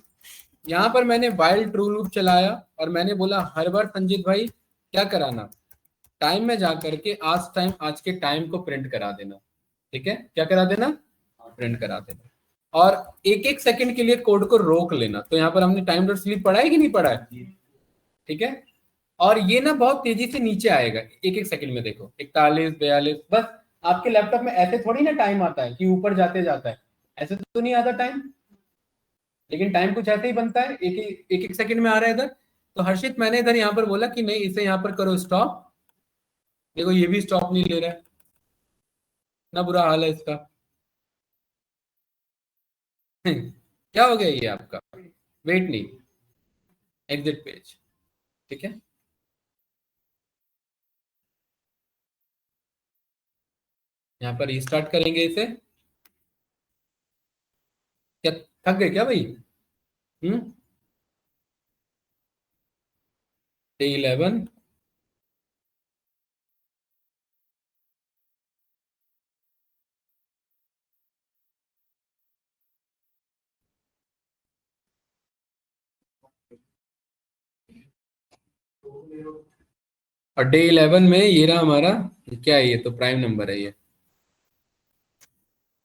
यहाँ पर मैंने व्हाइल ट्रू लूप चलाया और मैंने बोला हर बार संजीत भाई क्या कराना, टाइम में जाकर के आज के टाइम को प्रिंट करा देना, ठीक है। क्या करा देना, प्रिंट करा देना, और एक एक सेकंड के लिए कोड को रोक लेना। तो यहाँ पर हमने टाइम डॉट स्लीप पढ़ा है कि नहीं पढ़ा है, ठीक है। और ये ना बहुत तेजी से नीचे आएगा एक एक सेकंड में, देखो 41 42, बस आपके लैपटॉप में ऐसे थोड़ी ना टाइम आता है कि ऊपर जाते जाता है, ऐसे तो नहीं आता टाइम, लेकिन टाइम कुछ ऐसे ही बनता है, एक एक सेकंड में आ रहा है इधर। तो हर्षित मैंने इधर यहाँ पर बोला कि नहीं, इसे यहाँ पर करो स्टॉप, देखो ये भी स्टॉप नहीं ले रहा है, ना बुरा हाल है इसका। क्या हो गया ये आपका, वेट नहीं, एग्जिट पेज, ठीक है। यहाँ पर रिस्टार्ट करेंगे इसे। क्या थक गए क्या भाई? डे 11, और डे 11 में ये रहा हमारा, क्या है ये, तो प्राइम नंबर है ये,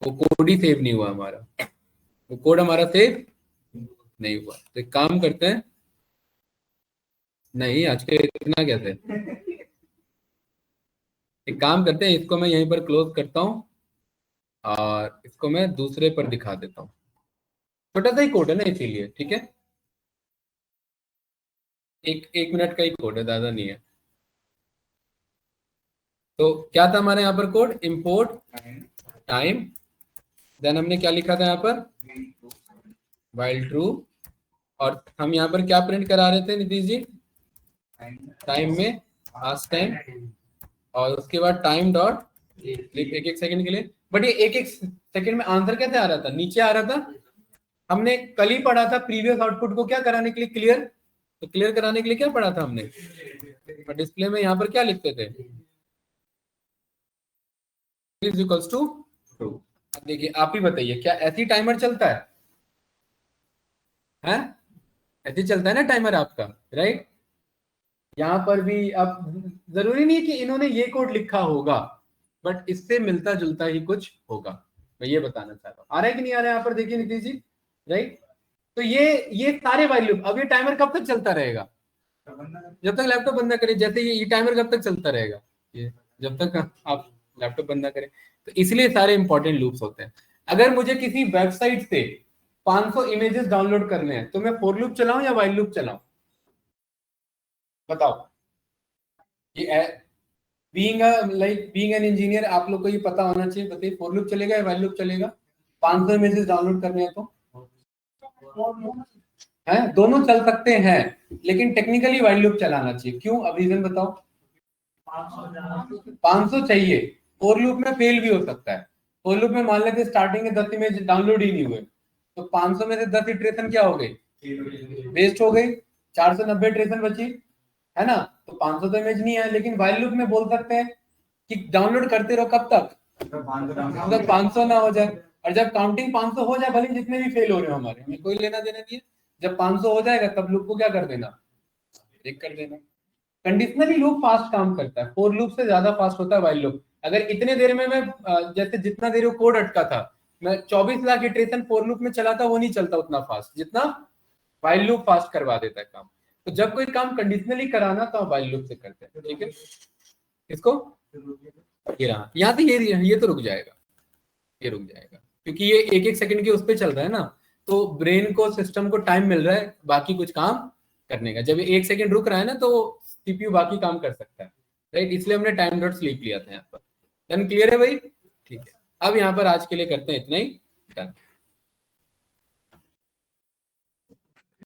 वो कोड ही सेव नहीं हुआ हमारा, वो कोड हमारा सेव नहीं हुआ। तो एक काम करते हैं, नहीं आज के इतना कैसे, एक काम करते हैं, इसको मैं यहीं पर क्लोज करता हूँ और इसको मैं दूसरे पर दिखा देता हूँ। छोटा सा ही कोड है ना इसीलिए, ठीक है, एक मिनट का ही कोड है, ज्यादा नहीं है। तो क्या था हमारे यहाँ पर कोड, इंपोर्ट टाइम, देन हमने क्या लिखा था यहाँ पर, व्हाइल ट्रू, और हम यहाँ पर क्या प्रिंट करा रहे थे नीतीश जी, टाइम में पास्ट टाइम, और उसके बाद टाइम डॉट एक एक सेकंड के लिए। बट ये एक एक सेकंड में आंसर कैसे आ रहा था, नीचे आ रहा था। हमने कल ही पढ़ा था प्रीवियस आउटपुट को क्या कराने के लिए, क्लियर, तो क्लियर कराने के लिए क्या पढ़ा था हमने, डिस्प्ले में यहाँ पर क्या लिखते थे, इज इक्वल्स टू ट्रू। देखिए आप ही बताइए क्या ऐसी टाइमर चलता है, हैं? ऐसे चलता है ना टाइमर आपका, राइट। यहाँ पर भी अब जरूरी नहीं है कि इन्होंने ये कोड लिखा होगा, बट इससे मिलता जुलता ही कुछ होगा, मैं ये बताना चाहता हूँ। आ रहा है कि नहीं आ रहा है यहाँ पर, देखिए नीतीश जी, राइट। तो ये सारे वाइल लूप, अब ये टाइमर कब तक चलता रहेगा, जब तक लैपटॉप बंदा करे। जैसे ये टाइमर कब तक चलता रहेगा, ये जब तक आप लैपटॉप बंदा करें। तो इसलिए सारे इंपॉर्टेंट लूप्स होते हैं। अगर मुझे किसी वेबसाइट से 500 इमेजेस डाउनलोड करने हैं तो मैं फॉर लूप चलाऊं या वाइल लूप चलाऊं, बताओ। ये बीइंग एन इंजीनियर आप लोग को ये पता होना चाहिए। बताइए फॉर लूप चलेगा या वाइल लूप चलेगा, 500 इमेजेस डाउनलोड करने हैं तो है, दोनों चल सकते हैं, लेकिन टेक्निकली वाइल लूप चलाना चाहिए। क्यों, अब रीजन बताओ। 500 चाहिए, फॉर लूप में फेल भी हो सकता है। फॉर लूप में मान लेते स्टार्टिंग में 10 इमेज डाउनलोड ही नहीं हुए, तो 500 में से 10 इटरेशन क्या हो गई, वेस्ट हो गई, 490 इटरेशन बची, है ना। तो 500 तो इमेज नहीं है, लेकिन वाइल लूप में बोल सकते हैं कि डाउनलोड करते रहो कब तक, जब 500 ना हो जाए। और जब काउंटिंग 500 हो जाए, भले जितने भी फेल हो रहे हो हमारे, हमें कोई लेना देना नहीं है। जब 500 हो जाएगा तब लूप को क्या कर देना, ब्रेक कर देना। कंडीशनली लूप फास्ट काम करता है, फॉर लूप से ज्यादा फास्ट होता है वाइल लूप। अगर इतने देर में मैं जैसे जितना देर कोड अटका था, मैं 24 लाख इटरेशन फॉर लूप में चलाता, वो नहीं चलता उतना फास्ट जितना वाइल लूप फास्ट करवा देता है काम। तो जब कोई काम कंडीशनली कराना तो वाइल लूप से करते हैं, ठीक है। इसको ये रहा, यहाँ से ये तो रुक जाएगा, ये रुक जाएगा, क्योंकि ये 1-1 सेकंड के उस पर चल रहा है ना, तो ब्रेन को, सिस्टम को टाइम मिल रहा है बाकी कुछ काम करने का। जब 1 सेकंड रुक रहा है ना, तो सीपीयू बाकी काम कर सकता है, राइट। इसलिए हमने टाइम डॉट स्लीप लिया था यहाँ पर। देन क्लियर है भाई, ठीक है। अब यहाँ पर आज के लिए करते हैं इतना ही, डन।